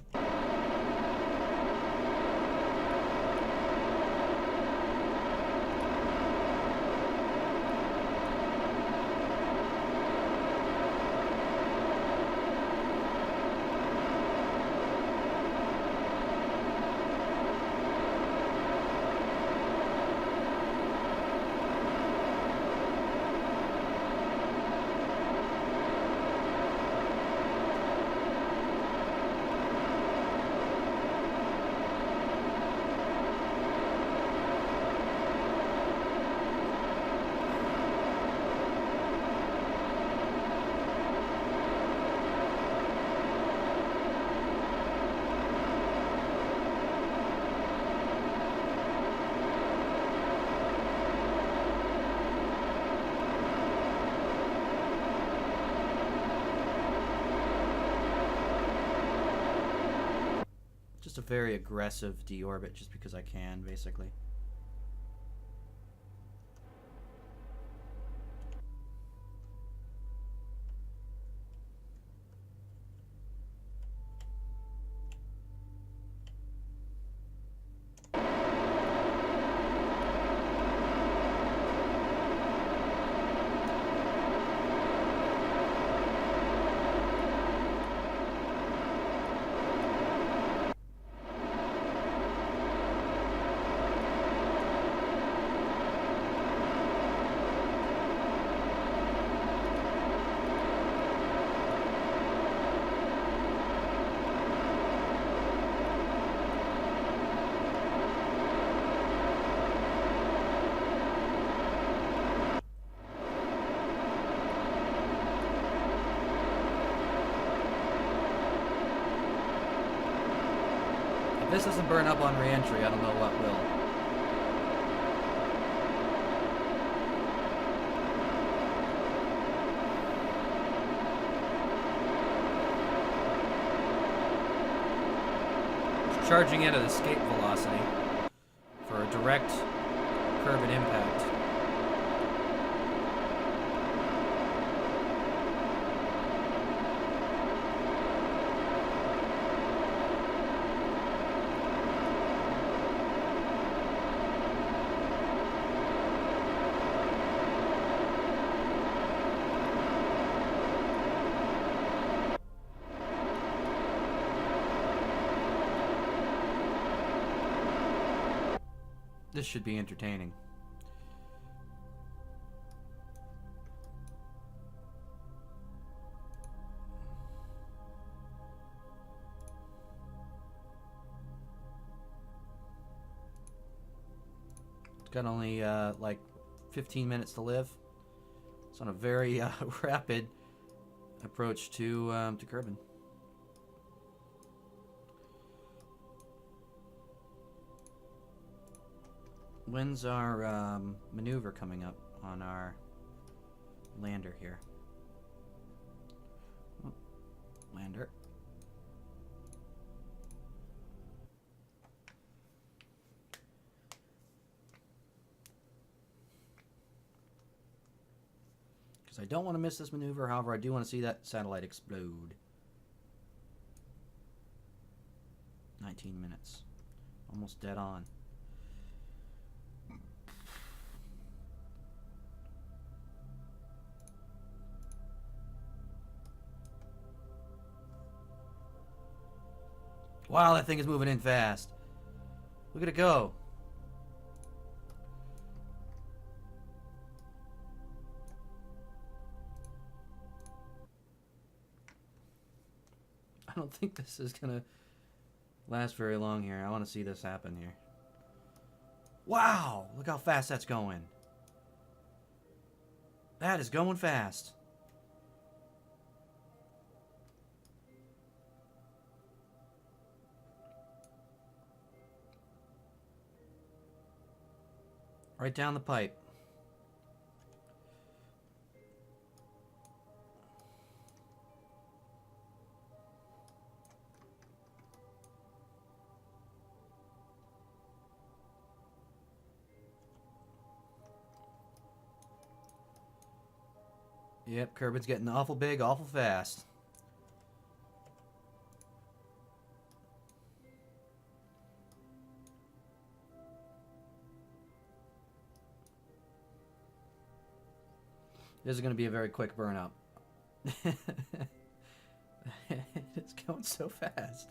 Just a very aggressive deorbit just because I can, basically. If this doesn't burn up on re-entry, I don't know what will. Charging it at escape velocity for a direct curb and impact. This should be entertaining. It's got only like 15 minutes to live. It's on a very rapid approach to curbing. When's our maneuver coming up on our lander here? Oh, lander. Because I don't want to miss this maneuver, however, I do want to see that satellite explode. 19 minutes. Almost dead on. Wow, that thing is moving in fast. Look at it go. I don't think this is gonna last very long here. I want to see this happen here. Wow, look how fast that's going. That is going fast. Right down the pipe. Yep, Kerbin's getting awful big, awful fast. This is going to be a very quick burn up. It's going so fast.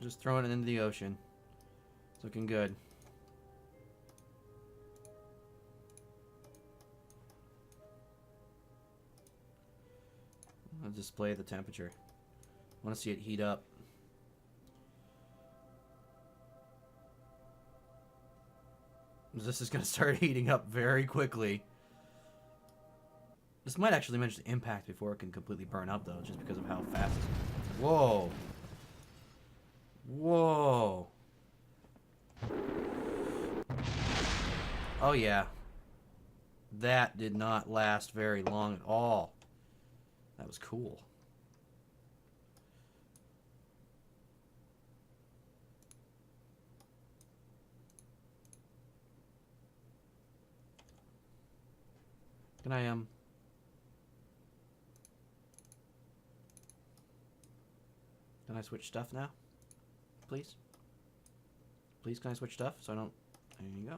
Just throwing it into the ocean. It's looking good. I'll display the temperature. I want to see it heat up. This is going to start heating up very quickly. This might actually manage to impact before it can completely burn up, though, just because of how fast it's going. Whoa. Whoa. Oh, yeah. That did not last very long at all. That was cool. Can I, Can I switch stuff now? Please? Please, can I switch stuff so I don't... There you go. I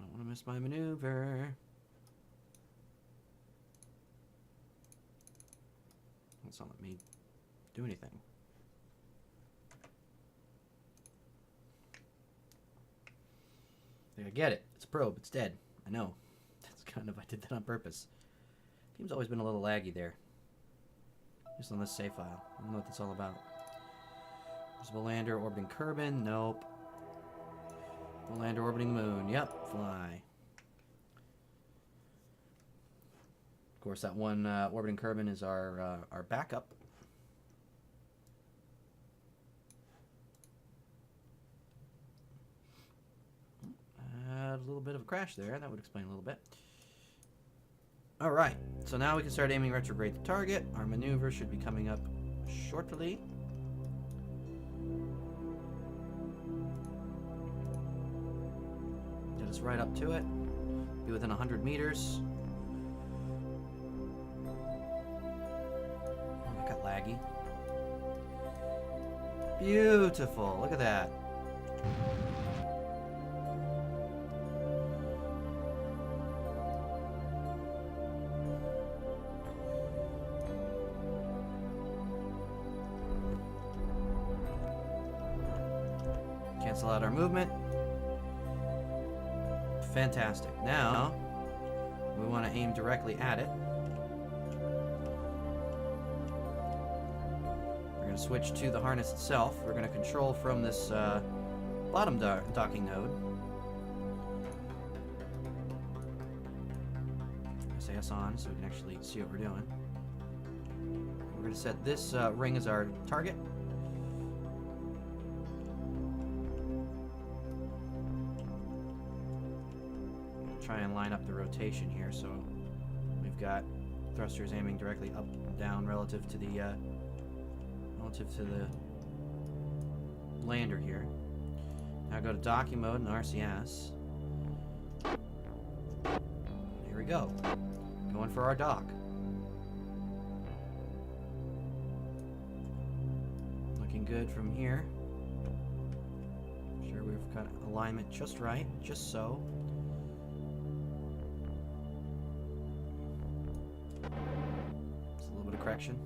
don't want to miss my maneuver. That's not let me do anything. I get it. It's a probe. It's dead. I know. That's kind of... I did that on purpose. Game's always been a little laggy there. Just on this save file. I don't know what that's all about. Visible lander orbiting Kerbin. Nope. Visible lander orbiting moon. Yep, fly. Of course, that one orbiting Kerbin is our backup. A little bit of a crash there. That would explain a little bit. Alright, so now we can start aiming retrograde to target. Our maneuver should be coming up shortly. Get us right up to it. Be within 100 meters. Oh, that got laggy. Beautiful. Look at that. Cancel out our movement. Fantastic. Now, we want to aim directly at it. We're going to switch to the harness itself. We're going to control from this bottom docking node. SAS on so we can actually see what we're doing. We're going to set this ring as our target. Try and line up the rotation here, so we've got thrusters aiming directly up, down relative to the lander here. Now go to docking mode and RCS. Here we go. Going for our dock. Looking good from here. Sure we've got alignment just right, just so. Correction.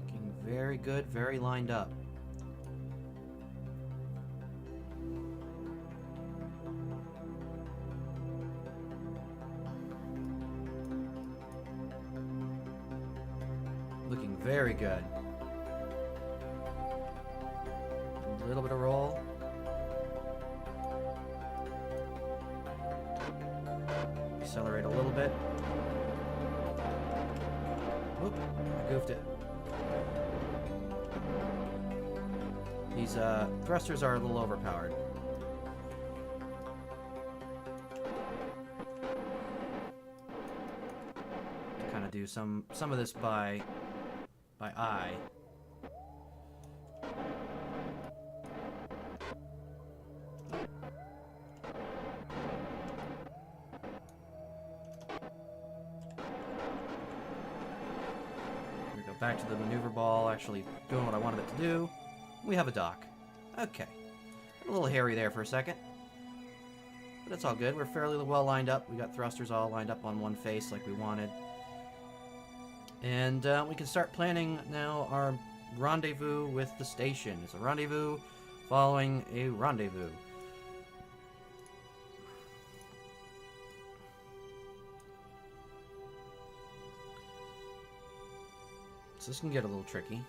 Looking very good, very lined up. Looking very good. A little bit of roll. Accelerate a little bit. Oop, I goofed it. These thrusters are a little overpowered. To kind of do some of this by eye. Back to the maneuver ball, actually doing what I wanted it to do. We have a dock. Okay. A little hairy there for a second. But it's all good. We're fairly well lined up. We got thrusters all lined up on one face like we wanted. And we can start planning now our rendezvous with the station. It's a rendezvous following a rendezvous. So this can get a little tricky.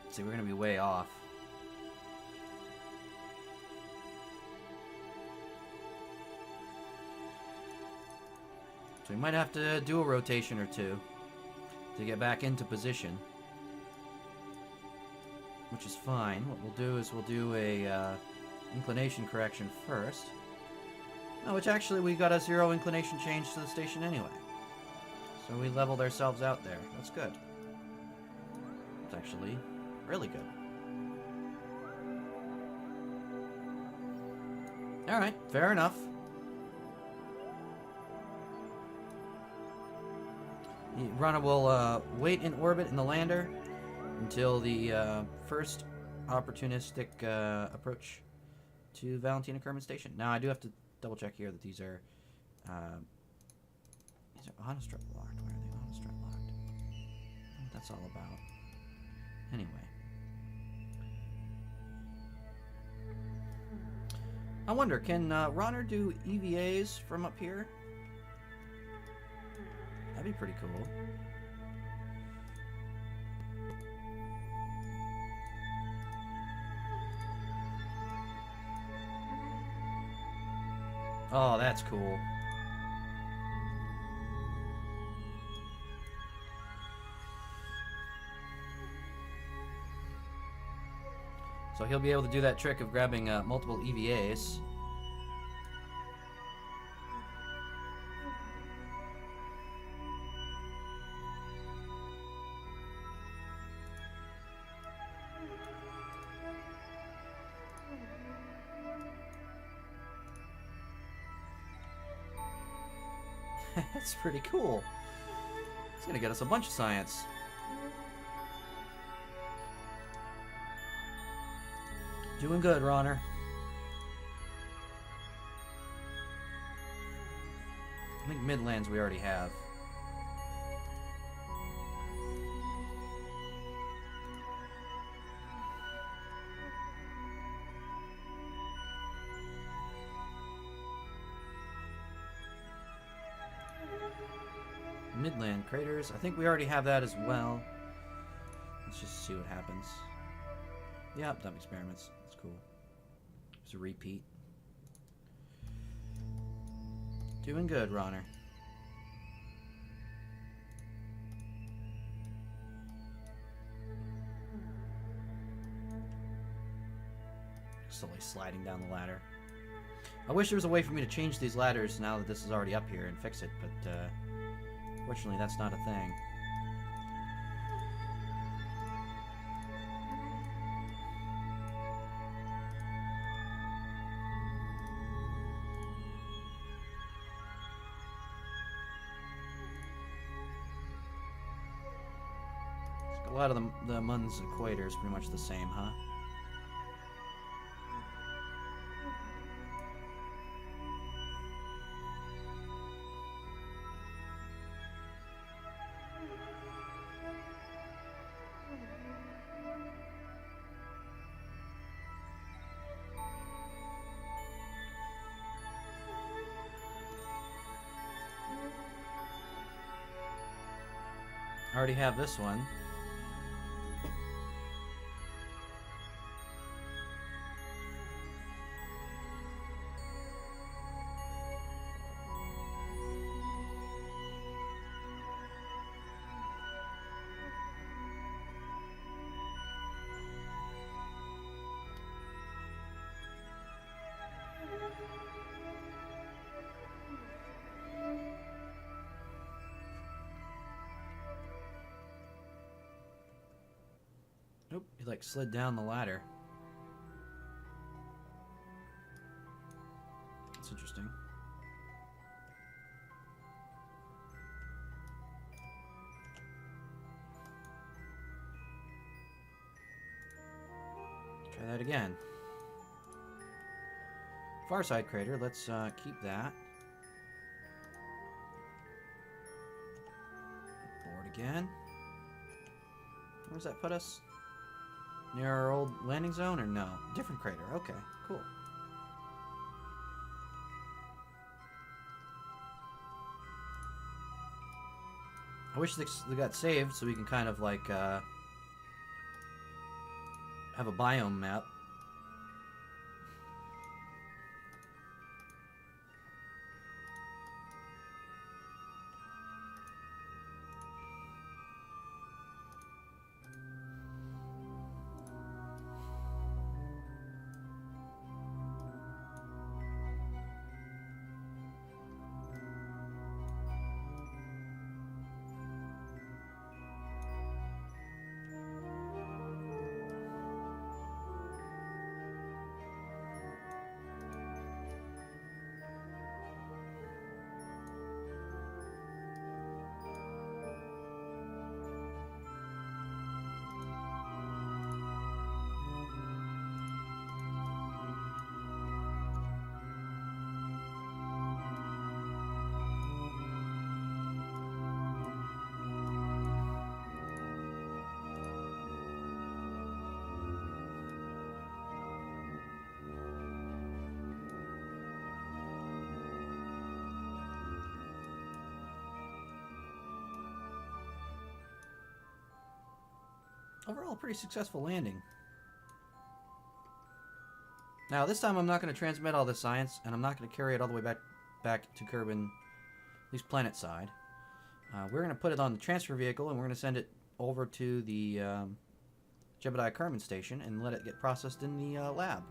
See, we're going to be way off. So we might have to do a rotation or two to get back into position. Which is fine. What we'll do is we'll do a inclination correction first. No, which actually we got a 0 inclination change to the station anyway. So we leveled ourselves out there. That's good. It's actually really good. Alright, fair enough. The runner will wait in orbit in the lander until the first opportunistic approach to Valentina Kerbin Station. Now I do have to double check here that these are autostrut locked. Why are they autostrut locked? I don't know what that's all about. Anyway. I wonder, can Ronner do EVAs from up here? That'd be pretty cool. Oh, that's cool. So he'll be able to do that trick of grabbing multiple EVAs. That's pretty cool. It's gonna get us a bunch of science. Doing good, Ronner. I think Midlands we already have. Midland craters. I think we already have that as well. Let's just see what happens. Yep, dump experiments. That's cool. It's a repeat. Doing good, Ronner. Slowly sliding down the ladder. I wish there was a way for me to change these ladders now that this is already up here and fix it, but fortunately that's not a thing. A lot of the Mun's equator is pretty much the same, huh? I already have this one. Nope, he like slid down the ladder. That's interesting. Try that again. Far side crater, let's keep that. Board again. Where does that put us? Near our old landing zone, or no? Different crater. Okay, cool. I wish they got saved so we can kind of like have a biome map. overall, a pretty successful landing. Now, this time I'm not going to transmit all this science, and I'm not going to carry it all the way back to Kerbin, at least planet side. We're going to put it on the transfer vehicle, and we're going to send it over to the Jebediah Kerbin station and let it get processed in the lab.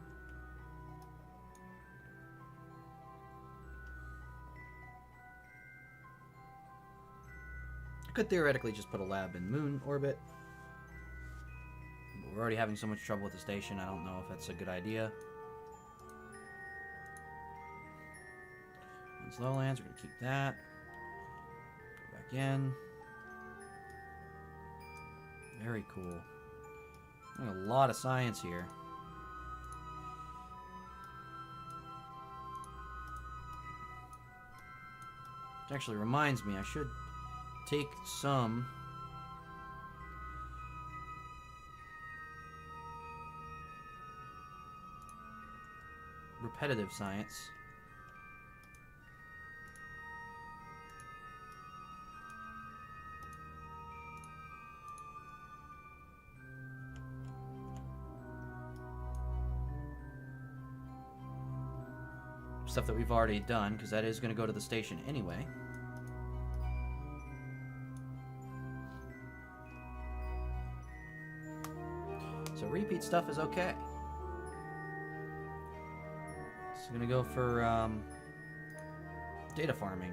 I could theoretically just put a lab in moon orbit, but we're already having so much trouble with the station, I don't know if that's a good idea. Lowlands, we're going to keep that. Go back in. Very cool. A lot of science here. Which actually reminds me, I should take some repetitive science. Stuff that we've already done, because that is going to go to the station anyway. So repeat stuff is okay. So I'm going to go for data farming.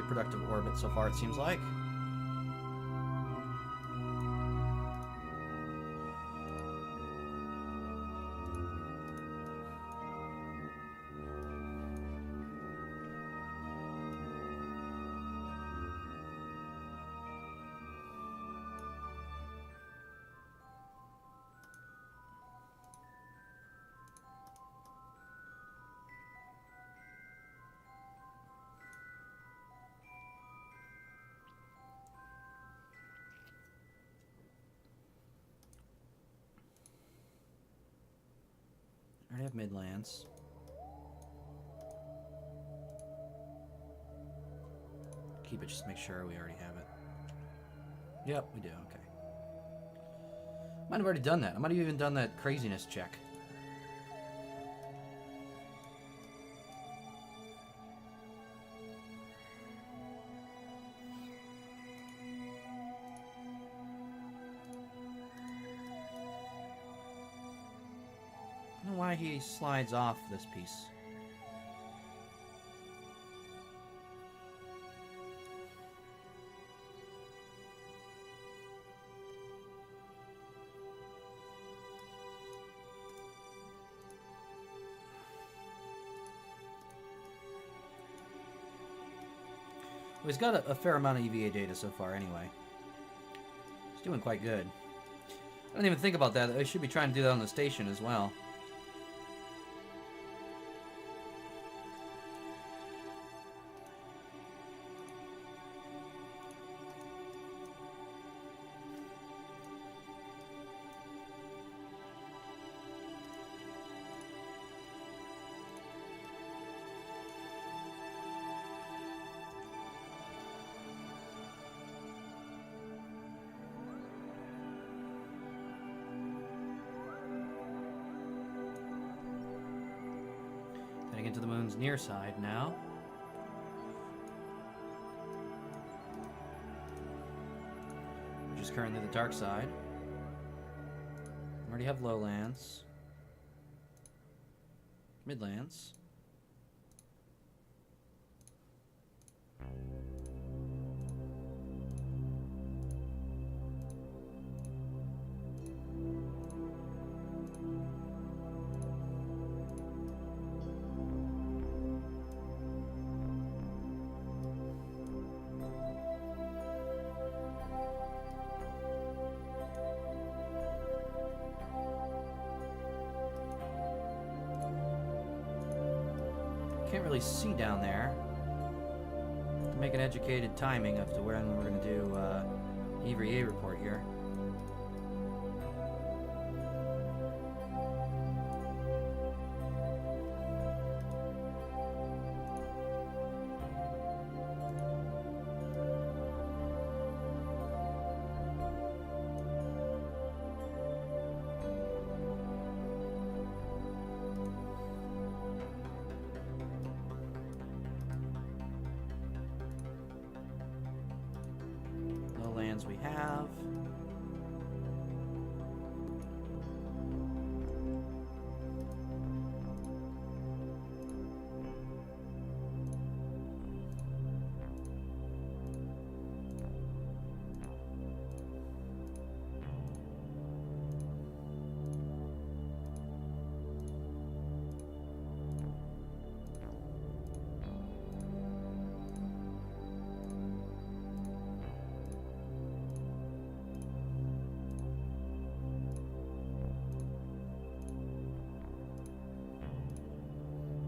Productive orbit so far, it seems like. I already have Midlands. Keep it, just make sure we already have it. Yep, we do, okay. Might have already done that. I might have even done that craziness check. I don't know why he slides off this piece. Well, he's got a fair amount of EVA data so far anyway. He's doing quite good. I didn't even think about that. I should be trying to do that on the station as well. Heading into the moon's near side now. Which is currently the dark side. Already have lowlands. Midlands. Can't really see down there. To make an educated timing of to when we're going to do EVA report here. plans we have.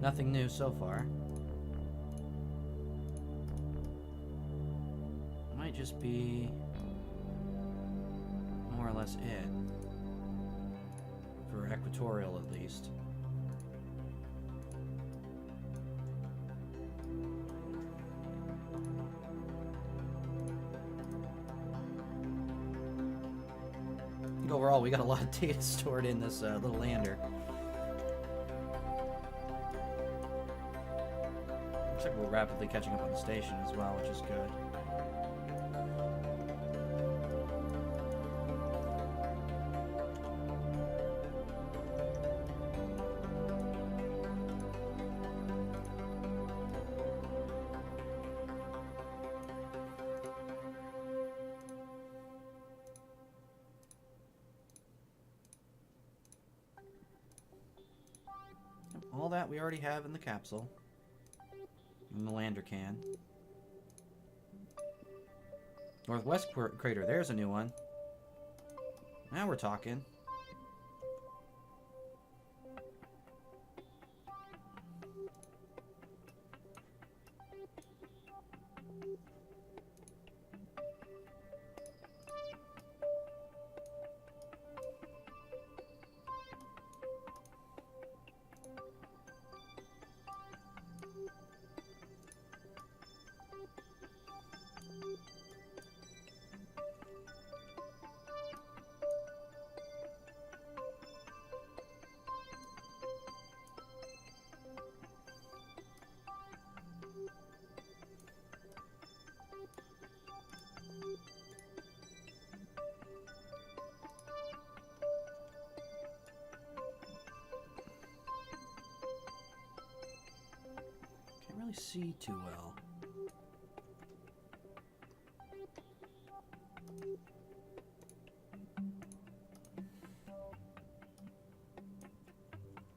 Nothing new so far. Might just be more or less it. For equatorial, at least. I think overall, we got a lot of data stored in this little lander. Looks like we're rapidly catching up on the station as well, which is good. All that we already have in the capsule. In the lander can. Northwest crater, there's a new one. Now we're talking. See too well.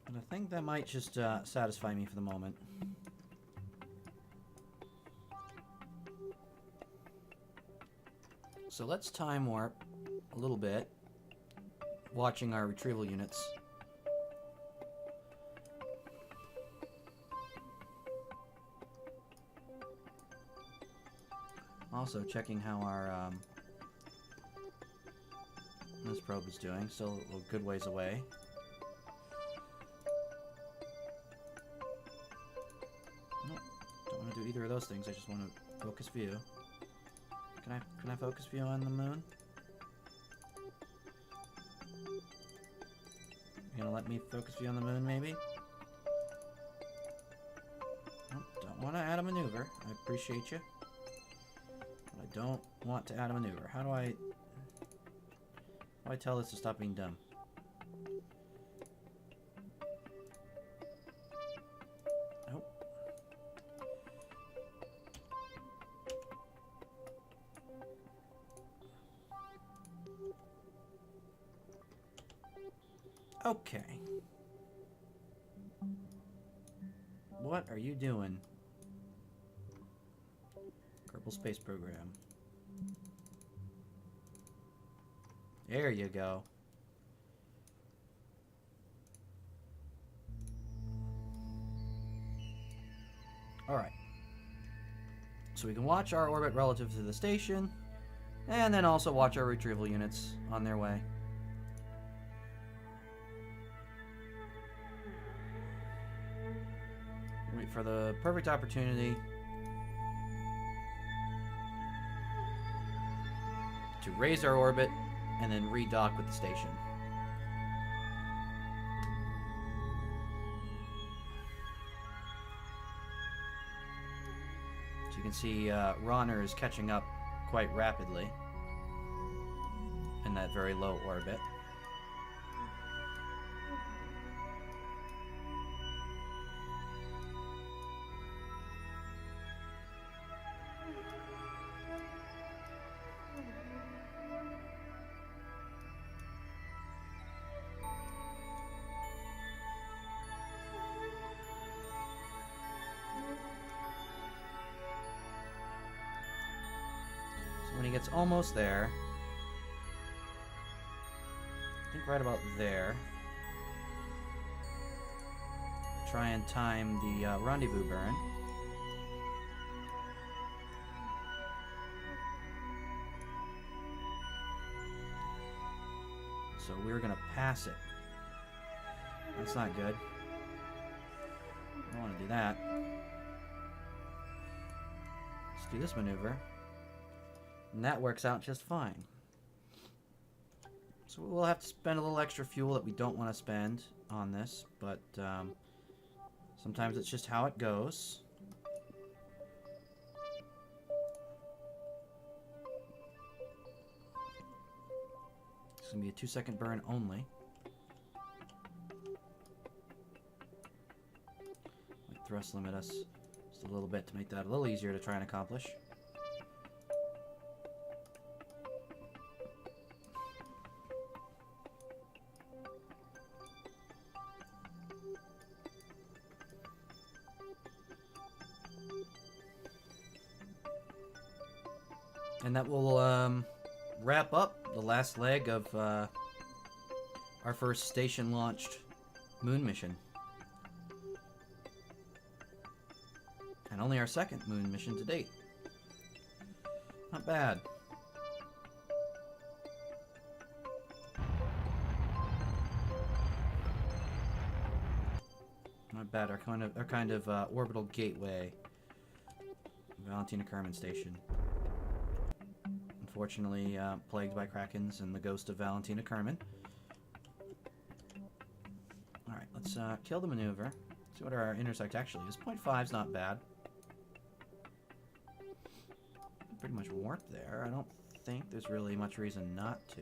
And I think that might just satisfy me for the moment. So let's time warp a little bit, watching our retrieval units. Also checking how our this probe is doing. Still a good ways away. Nope, don't want to do either of those things. I just want to focus view. Can I focus view on the moon? You gonna let me focus view on the moon, maybe? Nope, don't want to add a maneuver. I appreciate you. I don't want to add a maneuver. How do I tell this to stop being dumb? Nope. Okay. What are you doing? Kerbal Space Program. There you go. Alright. So we can watch our orbit relative to the station, and then also watch our retrieval units on their way. Wait for the perfect opportunity to raise our orbit and then redock with the station. So you can see Ronner is catching up quite rapidly. in that very low orbit. When he gets almost there, I think right about there, try and time the rendezvous burn. So we're gonna pass it. That's not good. I don't want to do that. Let's do this maneuver. And that works out just fine. So we'll have to spend a little extra fuel that we don't want to spend on this, but sometimes it's just how it goes. It's going to be a 2-second burn only. Might thrust limit us just a little bit to make that a little easier to try and accomplish. And that will wrap up the last leg of our first station-launched moon mission. And only our second moon mission to date. Not bad. Not bad. Our kind of orbital gateway, Valentina Kerman Station. Unfortunately, plagued by Krakens and the ghost of Valentina Kerman. Alright, let's kill the maneuver. See what our intersect actually is. 0.5's not bad. Pretty much warped there. I don't think there's really much reason not to.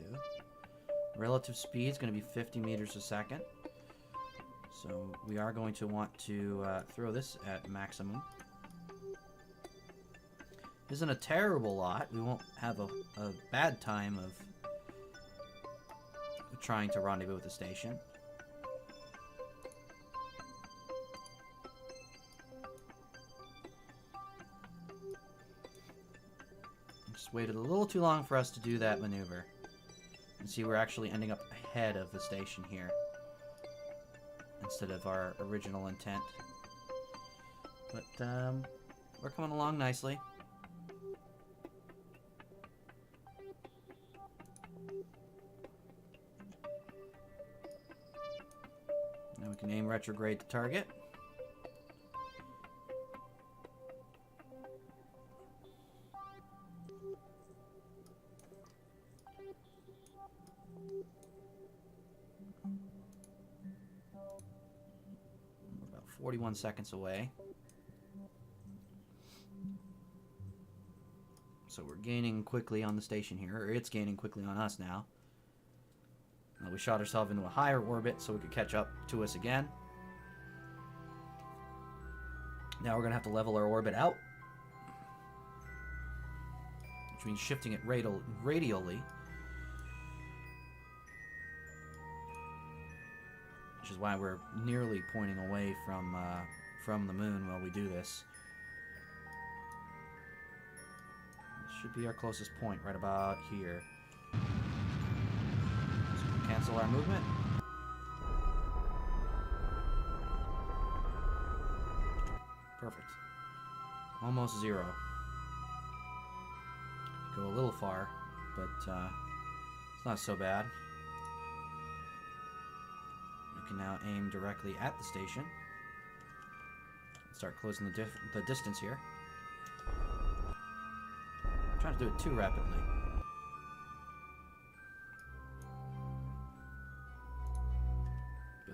Relative speed is going to be 50 meters a second. So we are going to want to throw this at maximum. Isn't a terrible lot. We won't have a bad time of trying to rendezvous with the station. Just waited a little too long for us to do that maneuver. And see, we're actually ending up ahead of the station here instead of our original intent. But we're coming along nicely. Now we can aim retrograde to target. We're about 41 seconds away. So we're gaining quickly on the station here, or it's gaining quickly on us now. We shot ourselves into a higher orbit so we could catch up to us again. Now we're going to have to level our orbit out, which means shifting it radially, which is why we're nearly pointing away from the moon while we do this. This should be our closest point, right about here. Cancel our movement. Perfect. Almost zero. Go a little far, but it's not so bad. We can now aim directly at the station. Start closing the distance here. I'm trying to do it too rapidly.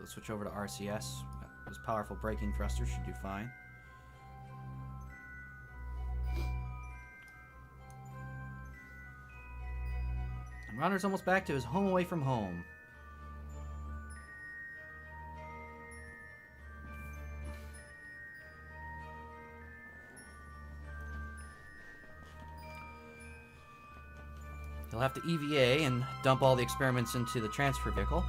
Let's switch over to RCS. Those powerful braking thrusters should do fine. I'm Runner's almost back to his home away from home. He'll have to EVA and dump all the experiments into the transfer vehicle.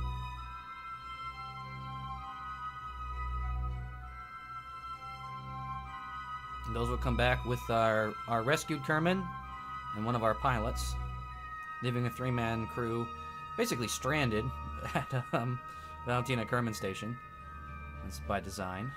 And those will come back with our rescued Kerman and one of our pilots, leaving a 3-man crew basically stranded at Valentina Kerman Station. That's by design.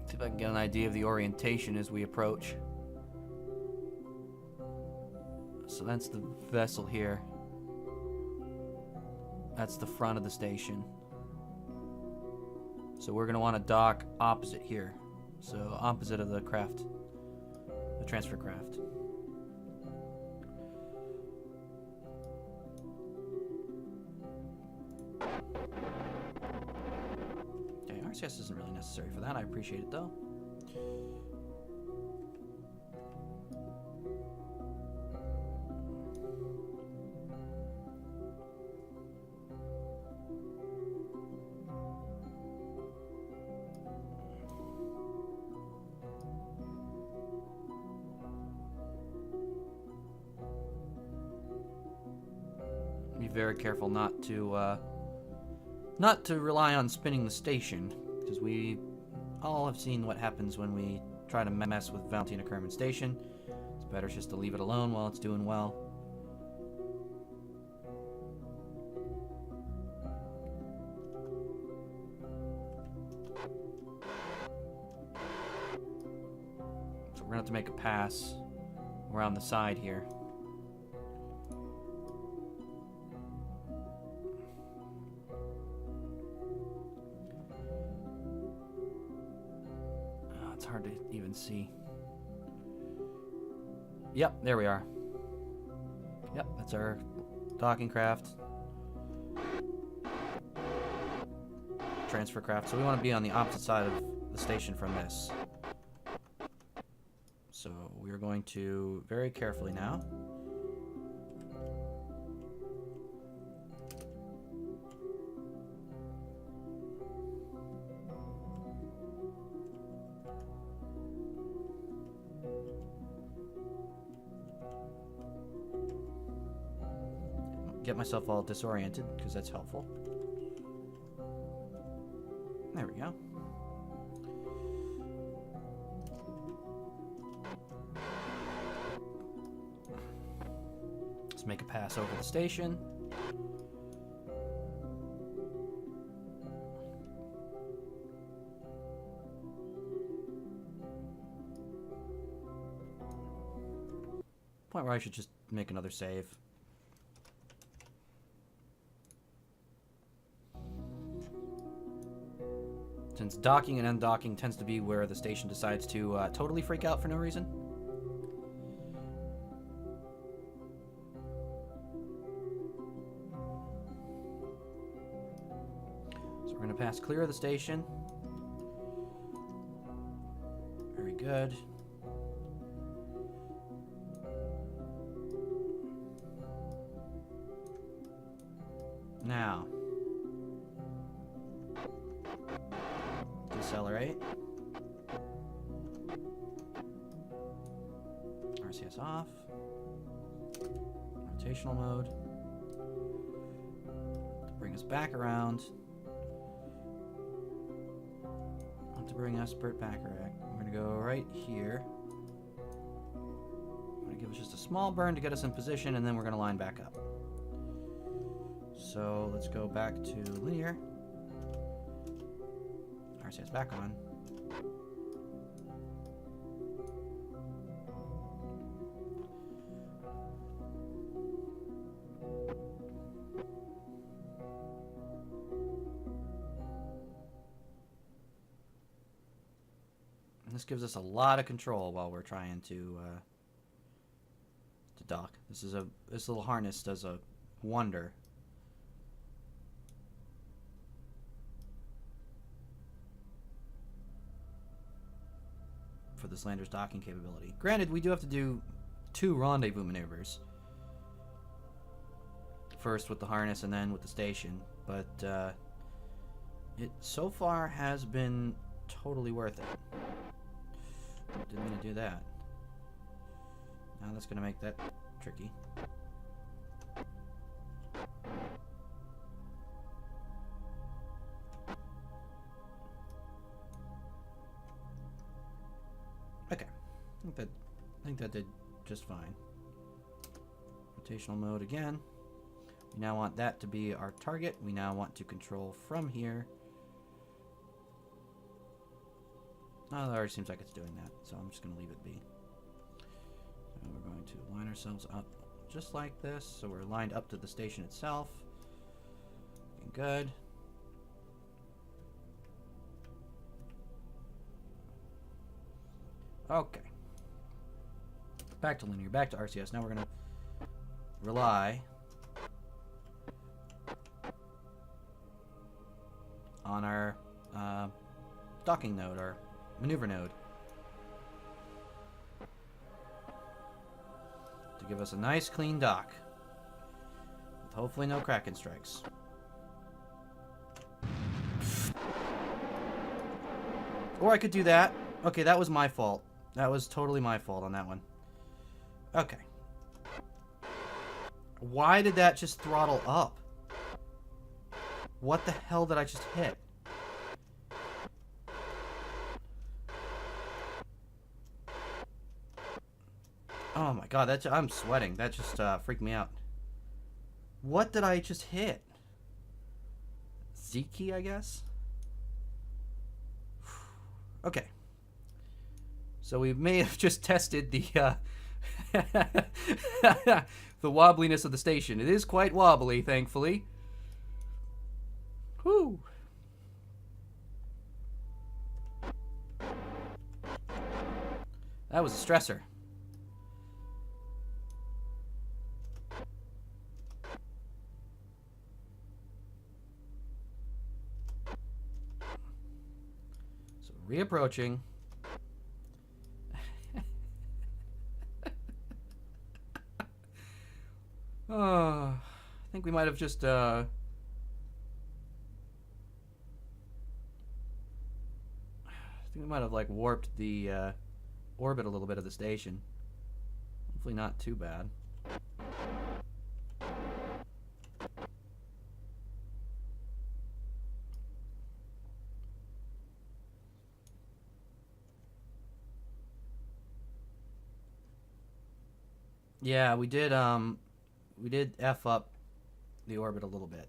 See if I can get an idea of the orientation as we approach. So that's the vessel here. That's the front of the station. So we're going to want to dock opposite here. So opposite of the craft, the transfer craft. Okay, RCS isn't really necessary for that. I appreciate it though. Be very careful not to rely on spinning the station, because we all have seen what happens when we try to mess with Valentina Kerman Station. It's better just to leave it alone while it's doing well. So we're gonna have to make a pass around the side here. Hard to even see. Yep, there we are. Yep, that's our docking craft. Transfer craft. So we want to be on the opposite side of the station from this. So we are going to very carefully now. Get myself all disoriented, because that's helpful. There we go. Let's make a pass over the station. Point where I should just make another save. Since docking and undocking tends to be where the station decides to totally freak out for no reason. So we're going to pass clear of the station. Very good. Now. Decelerate. RCS off. Rotational mode. To bring us back around. To bring us back around. We're going to go right here. I'm going to give us just a small burn to get us in position, and then we're going to line back up. So let's go back to linear. RCS back on. This gives us a lot of control while we're trying to dock. This little harness does a wonder. For this lander's docking capability. Granted, we do have to do 2 rendezvous maneuvers. First with the harness and then with the station. But it so far has been totally worth it. Didn't mean to do that. Now that's going to make that tricky. Okay. I think that did just fine. Rotational mode again. We now want that to be our target. We now want to control from here. Oh, that already seems like it's doing that, so I'm just going to leave it be. So we're going to line ourselves up just like this, so we're lined up to the station itself. Looking good. Okay. Back to linear, back to RCS. Now we're going to rely on our docking node, or maneuver node, to give us a nice clean dock with hopefully no Kraken strikes. Or I could do that. Okay, that was my fault. That was totally my fault on that one. Okay. Why did that just throttle up? What the hell did I just hit? Oh my god, I'm sweating. That just freaked me out. What did I just hit? Z key, I guess? Okay. So we may have just tested the the wobbliness of the station. It is quite wobbly, thankfully. Whew. That was a stressor. So reapproaching. I think we might have just I think we might have like warped the orbit a little bit of the station. Hopefully not too bad. Yeah, we did F up the orbit a little bit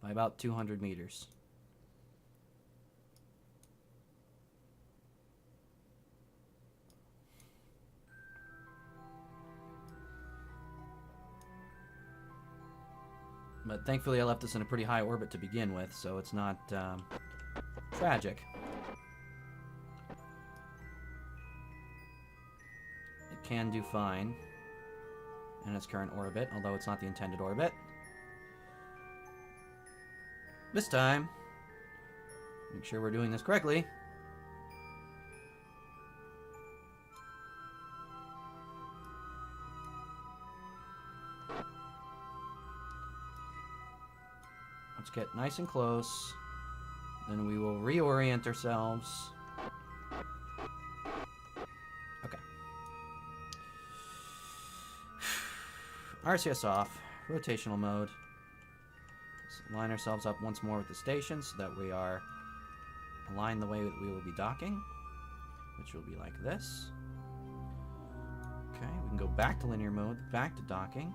by about 200 meters. But thankfully I left this in a pretty high orbit to begin with, so it's not tragic. It can do fine in its current orbit, although it's not the intended orbit. This time, make sure we're doing this correctly. Let's get nice and close. Then we will reorient ourselves. Okay. RCS off. Rotational mode. Let's line ourselves up once more with the station so that we are aligned the way that we will be docking, which will be like this. Okay, we can go back to linear mode, back to docking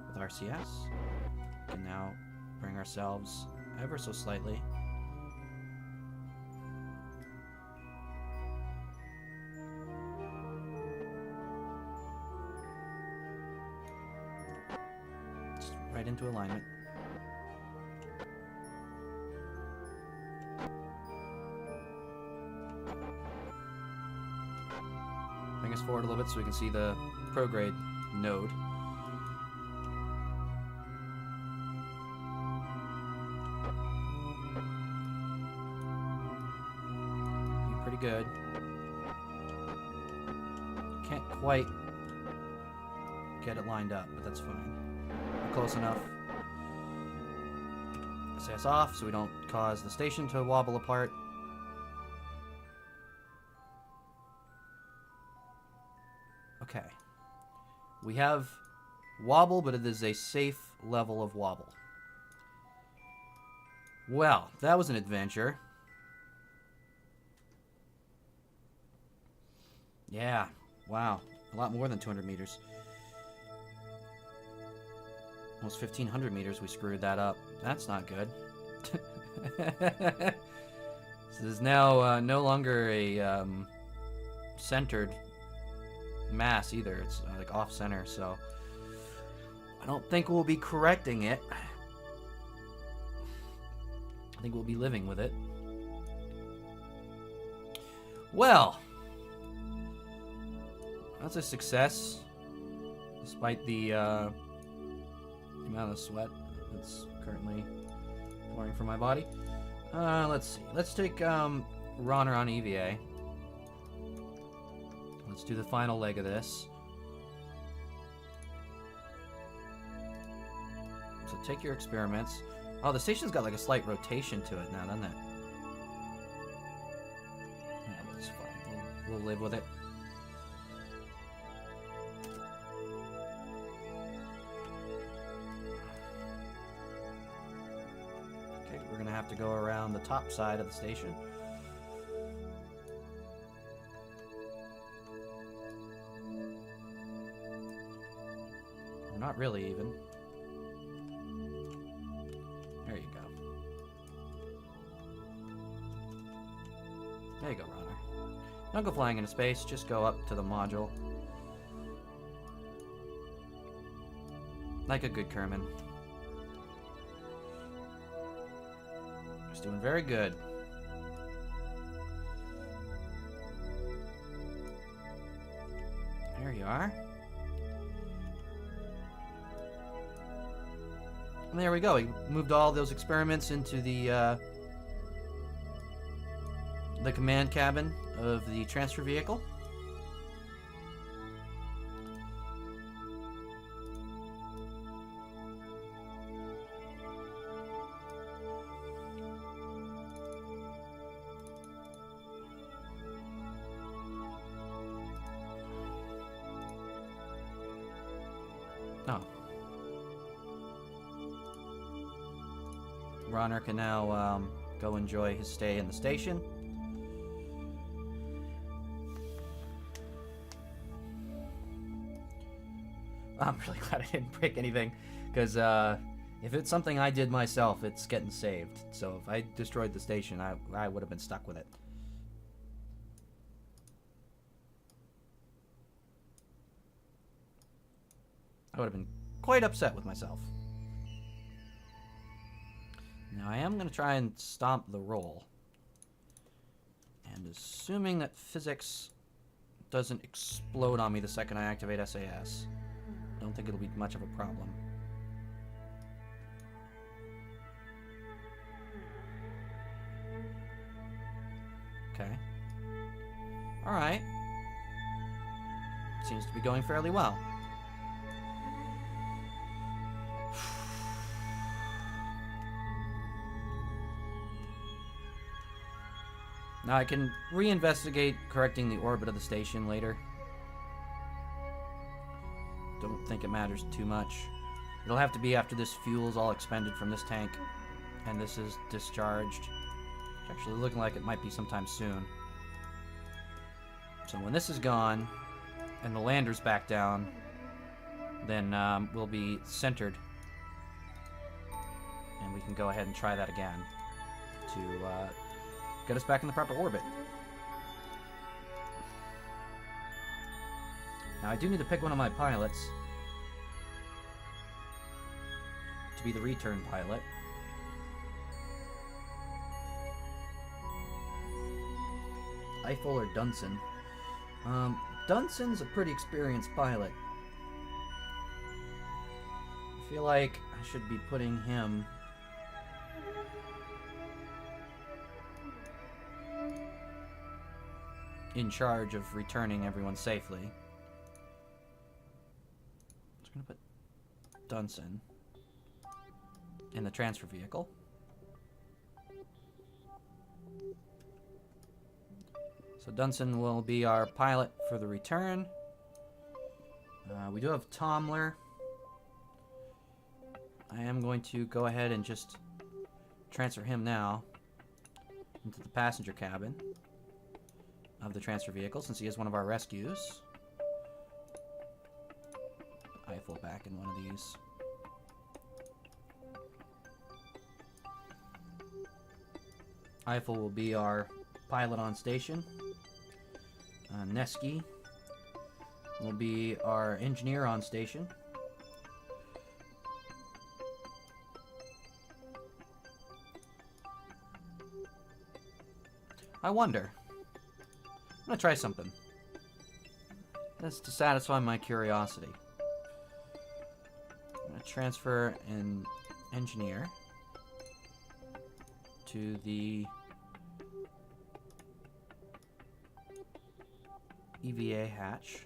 with RCS. We can now bring ourselves ever so slightly right into alignment. Bring us forward a little bit so we can see the prograde node. Pretty good. Can't quite get it lined up, but that's fine. We're close enough. SAS off so we don't cause the station to wobble apart. Okay. We have wobble, but it is a safe level of wobble. Well, that was an adventure. Yeah, wow. A lot more than 200 meters. Almost 1,500 meters we screwed that up. That's not good. So there's now no longer a centered mass either. It's like off-center, so I don't think we'll be correcting it. I think we'll be living with it. Well, that's a success, despite the amount of sweat that's currently pouring from my body. Let's see. Let's take Ronner on EVA. Let's do the final leg of this. So take your experiments. Oh, the station's got like a slight rotation to it now, doesn't it? Yeah, but it's fine. We'll live with it. Okay, we're gonna have to go around the top side of the station. Not really, even. There you go. There you go, Ronner. Don't go flying into space, just go up to the module. Like a good Kerman. He's doing very good. There you are. And there we go. He moved all those experiments into the command cabin of the transfer vehicle. Oh. Ronner can now go enjoy his stay in the station. I'm really glad I didn't break anything, because if it's something I did myself, it's getting saved. So if I destroyed the station, I would have been stuck with it. I would have been quite upset with myself. Now I am going to try and stomp the roll. And assuming that physics doesn't explode on me the second I activate SAS, I don't think it'll be much of a problem. Okay. Alright. Seems to be going fairly well. Now I can reinvestigate correcting the orbit of the station later. Don't think it matters too much. It'll have to be after this fuel's all expended from this tank and this is discharged. It's actually looking like it might be sometime soon. So when this is gone and the lander's back down, then we'll be centered and we can go ahead and try that again to get us back in the proper orbit. Now I do need to pick one of my pilots. to be the return pilot. Eiffel or Dunson? Dunson's a pretty experienced pilot. I feel like I should be putting him in charge of returning everyone safely. I'm just gonna put Dunson in the transfer vehicle. So Dunson will be our pilot for the return. We do have Tomler. I am going to go ahead and just transfer him now into the passenger cabin of the transfer vehicle, since he is one of our rescues. Eiffel back in one of these. Eiffel will be our pilot on station. Neski will be our engineer on station. I wonder. I'm gonna try something. That's to satisfy my curiosity. I'm gonna transfer an engineer to the EVA hatch.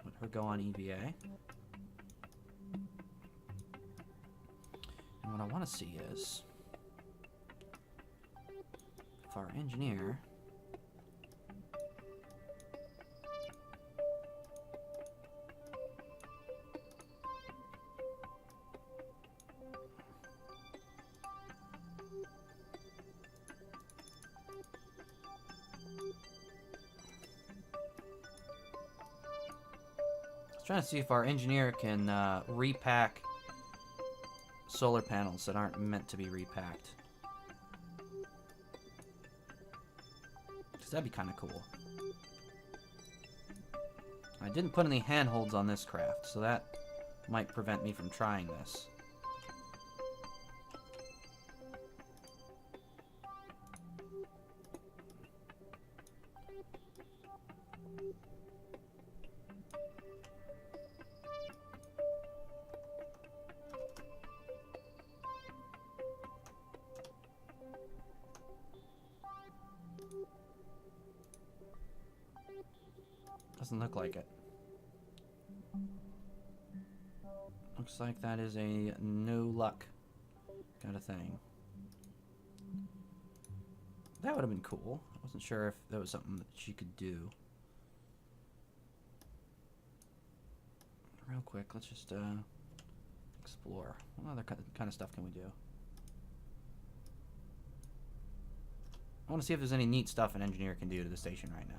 Let her go on EVA. And what I want to see is if our engineer trying to see if our engineer can repack solar panels that aren't meant to be repacked. Because that'd be kind of cool. I didn't put any handholds on this craft, so that might prevent me from trying this. Doesn't look like it. Looks like that is a no luck kind of thing. That would have been cool. I wasn't sure if that was something that she could do. Real quick, let's just explore. What other kind of stuff can we do? I want to see if there's any neat stuff an engineer can do to the station right now.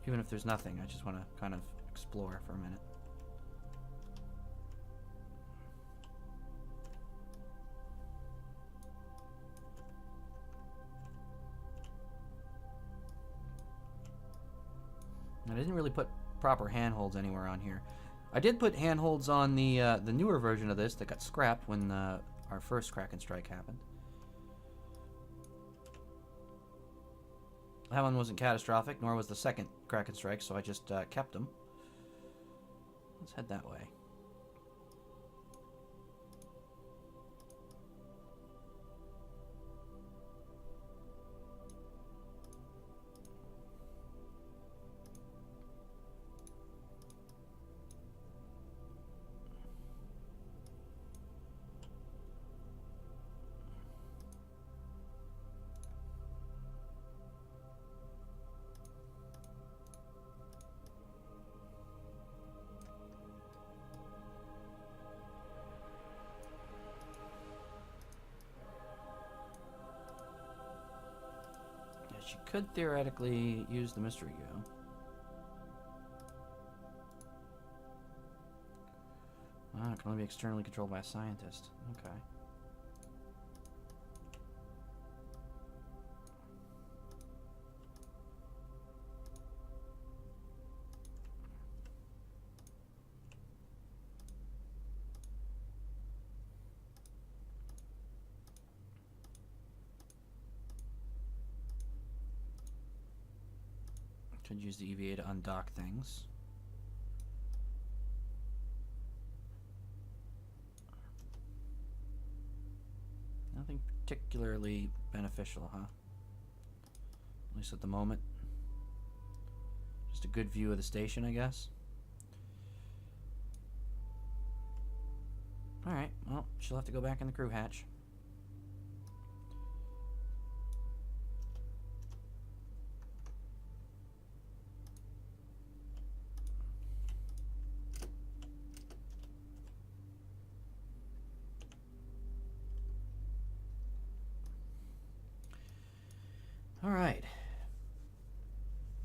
Even if there's nothing, I just want to kind of explore for a minute. I didn't really put proper handholds anywhere on here. I did put handholds on the newer version of this that got scrapped when our first Kraken strike happened. That one wasn't catastrophic, nor was the second Kraken strike, so I just kept them. Let's head that way. She could theoretically use the mystery goo. It can only be externally controlled by a scientist. Okay. Could use the EVA to undock things. Nothing particularly beneficial, huh? At least at the moment. Just a good view of the station, I guess. Alright, well, she'll have to go back in the crew hatch. Alright.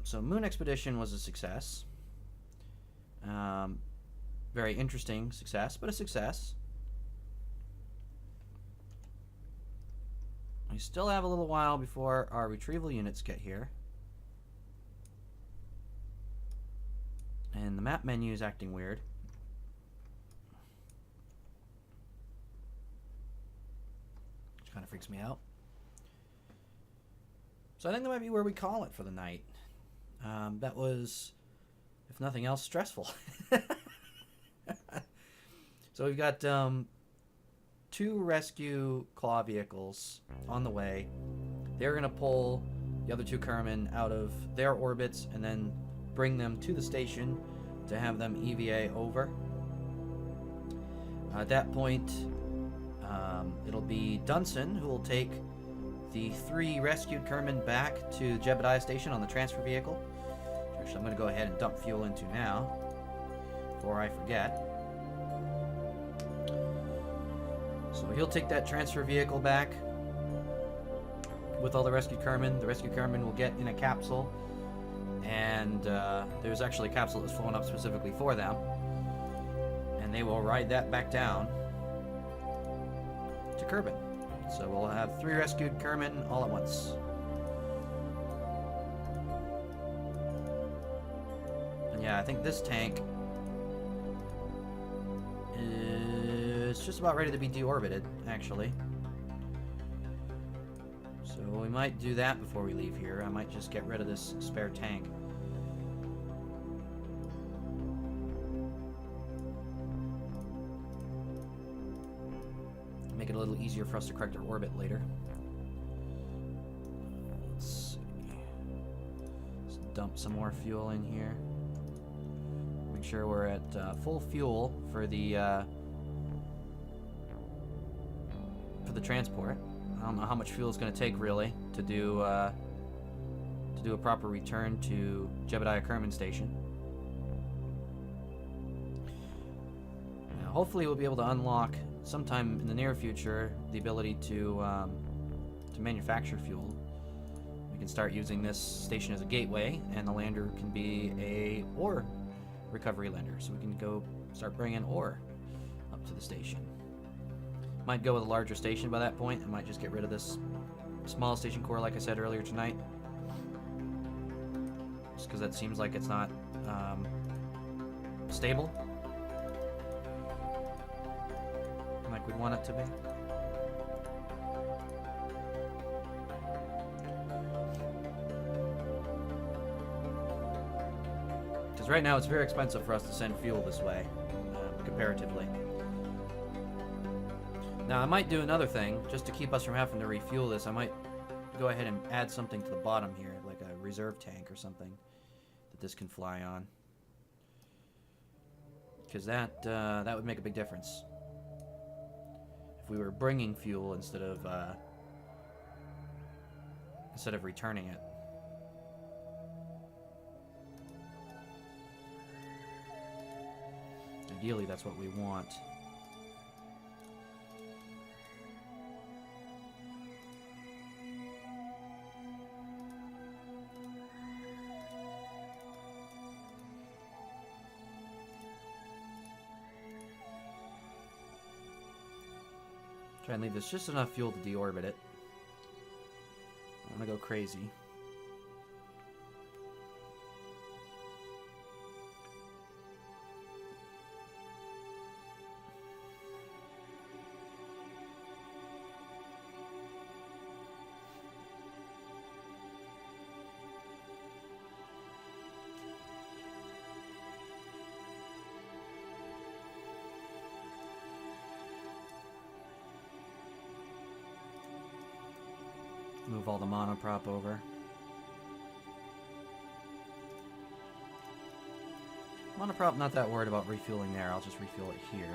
So Moon Expedition was a success. Very interesting success, but a success. We still have a little while before our retrieval units get here. And the map menu is acting weird. Which kind of freaks me out. So I think that might be where we call it for the night. That was, if nothing else, stressful. So we've got 2 rescue claw vehicles on the way. They're going to pull the other 2 Kerman out of their orbits and then bring them to the station to have them EVA over. At that point, it'll be Dunson who will take the 3 rescued Kerman back to Jebediah Station on the transfer vehicle. Which I'm going to go ahead and dump fuel into now before I forget. So he'll take that transfer vehicle back with all the rescued Kerman. The rescued Kerman will get in a capsule, and there's actually a capsule that's flown up specifically for them, and they will ride that back down to Kerbin. So we'll have 3 rescued Kerman all at once. And yeah, I think this tank is just about ready to be deorbited, actually. So we might do that before we leave here. I might just get rid of this spare tank. Make it a little easier for us to correct our orbit later. Let's see. Let's dump some more fuel in here. Make sure we're at full fuel for the transport. I don't know how much fuel it's going to take really to do a proper return to Jebediah Kerman Station. Now, hopefully we'll be able to unlock sometime in the near future the ability to manufacture fuel. We can start using this station as a gateway, and the lander can be a ore recovery lander, so we can go start bringing ore up to the station. Might go with a larger station by that point. I might just get rid of this small station core like I said earlier tonight, just because that seems like it's not stable like we'd want it to be. Because right now it's very expensive for us to send fuel this way, comparatively. Now I might do another thing, just to keep us from having to refuel this. I might go ahead and add something to the bottom here, like a reserve tank or something that this can fly on. Because that would make a big difference. If we were bringing fuel instead of returning it. Ideally, that's what we want. Try and leave this just enough fuel to deorbit it. I want to go crazy. Move all the monoprop over. Monoprop, not that worried about refueling there. I'll just refuel it here.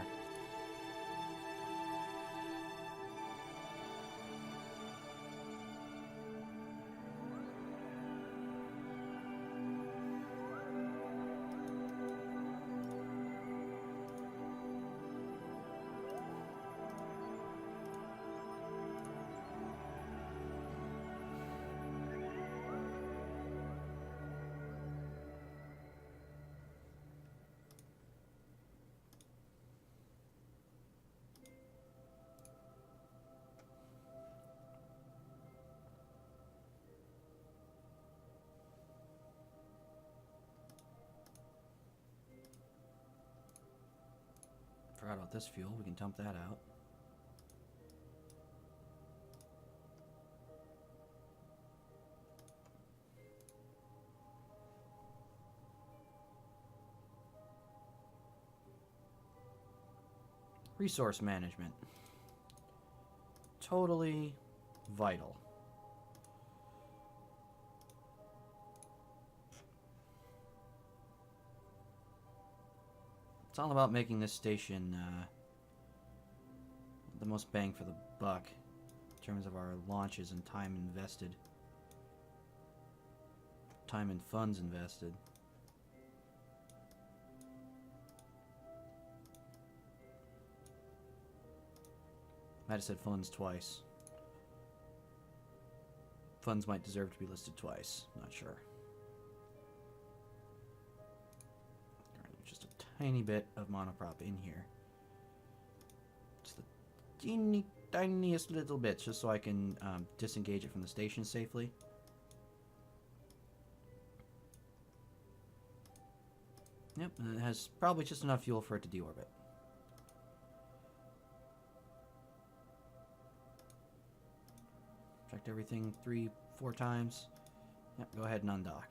Forgot about this fuel. We can dump that out. Resource management. Totally vital. It's all about making this station the most bang for the buck in terms of our launches and time invested. Time and funds invested. Might have said funds twice. Funds might deserve to be listed twice. Not sure. Just a tiny bit of monoprop in here. Just the teeny tiniest little bit, just so I can disengage it from the station safely. Yep, and it has probably just enough fuel for it to deorbit. Checked everything 3-4 times. Yep, go ahead and undock.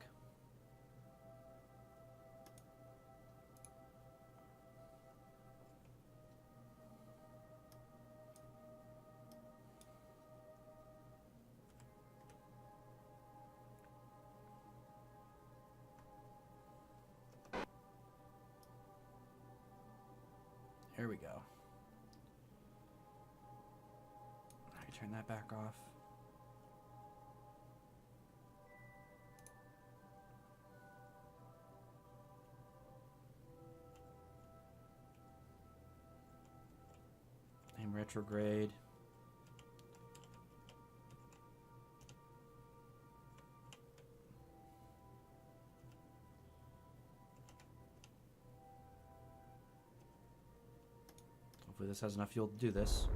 There we go. Alright, turn that back off. Aim retrograde. Hopefully this has enough fuel to do this.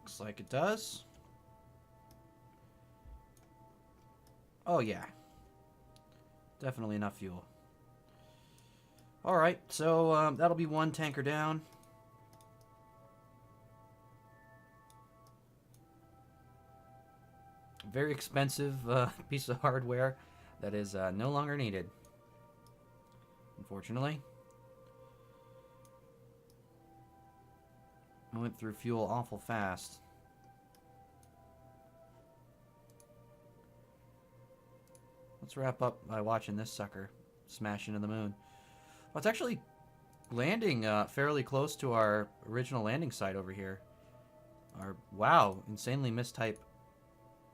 Looks like it does. Oh yeah. Definitely enough fuel. Alright, so that'll be one tanker down. Very expensive piece of hardware that is no longer needed, unfortunately. I went through fuel awful fast. Let's wrap up by watching this sucker smash into the moon. Well, it's actually landing fairly close to our original landing site over here. Our, wow, insanely mistype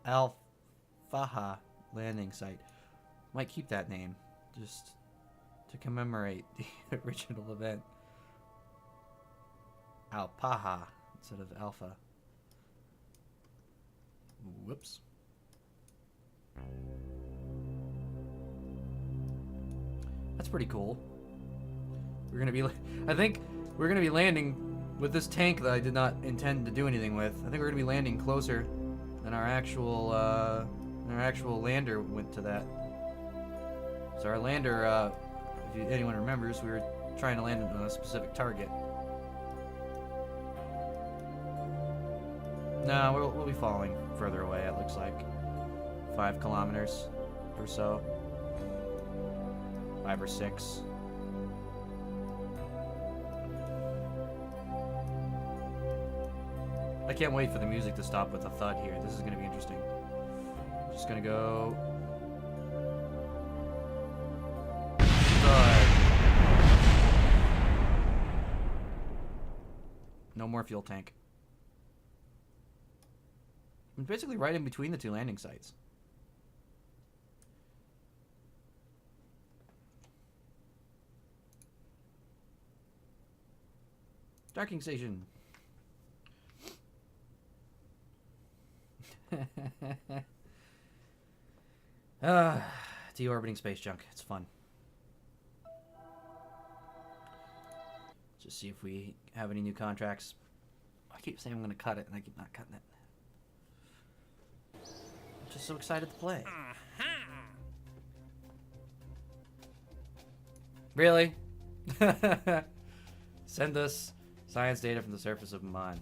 Al-Faha landing site. Might keep that name just to commemorate the original event. Al-Paha instead of Alpha. Whoops. That's pretty cool. We're gonna be, I think we're gonna be landing with this tank that I did not intend to do anything with. I think we're gonna be landing closer than our actual lander went to that. So our lander, if anyone remembers, we were trying to land on a specific target. No, we'll be falling further away, it looks like. 5 kilometers or so. 5 or 6. I can't wait for the music to stop with a thud here. This is going to be interesting. Just going to go... thud. No more fuel tank. I'm basically right in between the two landing sites. Docking station. Deorbiting space junk. It's fun. Just see if we have any new contracts. I keep saying I'm going to cut it, and I keep not cutting it. I'm just so excited to play. Really? Send us science data from the surface of Mun.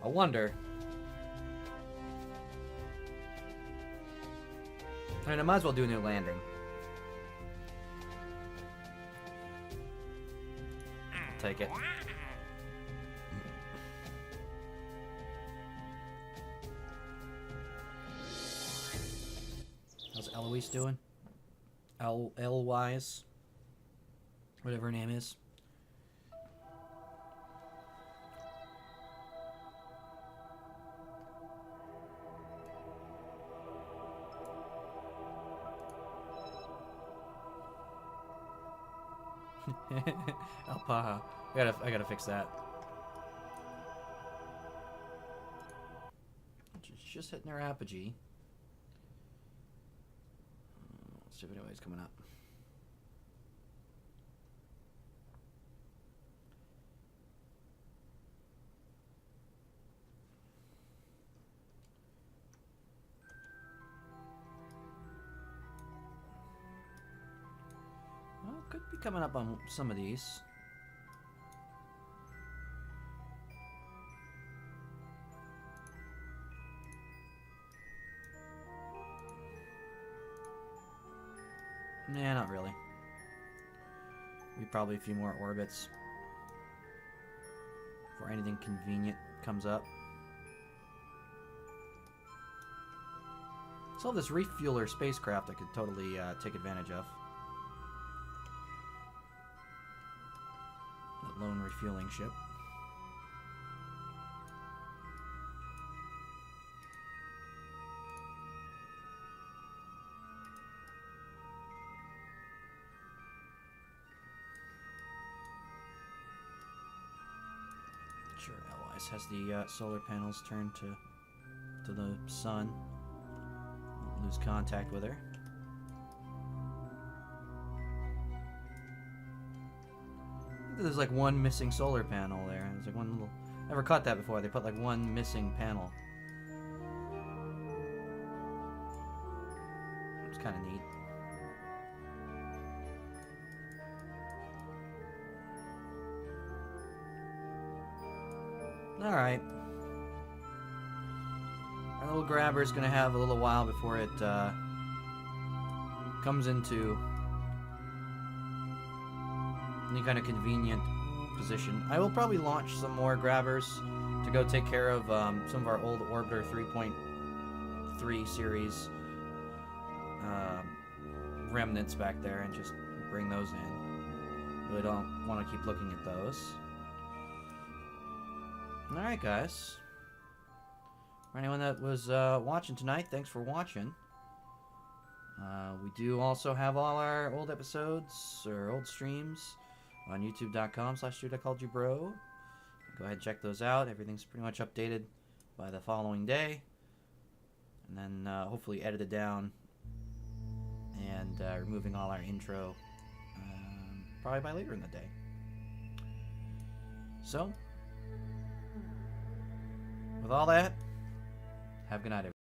I wonder. I mean, I might as well do a new landing. Take it. How's Eloise doing? L-Wise? Whatever her name is. Alpaha. I gotta fix that. Just hitting our apogee. Let's see if anybody's coming up. Well, could be coming up on some of these. Nah, not really. Probably a few more orbits before anything convenient comes up. Still have this refueler spacecraft I could totally take advantage of. That lone refueling ship. Sure, Eloise has the solar panels turned to the sun. Won't lose contact with her. I think there's like one missing solar panel there. There's like one little... Never caught that before. They put like one missing panel. It's kind of neat. Alright. Our little grabber's gonna have a little while before it comes into any kind of convenient position. I will probably launch some more grabbers to go take care of some of our old Orbiter 3.3 series remnants back there and just bring those in. Really don't want to keep looking at those. Alright, guys. For anyone that was watching tonight, thanks for watching. We do also have all our old episodes, or old streams, on youtube.com/dudeicalledyoubro. Go ahead and check those out. Everything's pretty much updated by the following day. And then hopefully edited down and removing all our intro probably by later in the day. So... with all that, have a good night, everyone.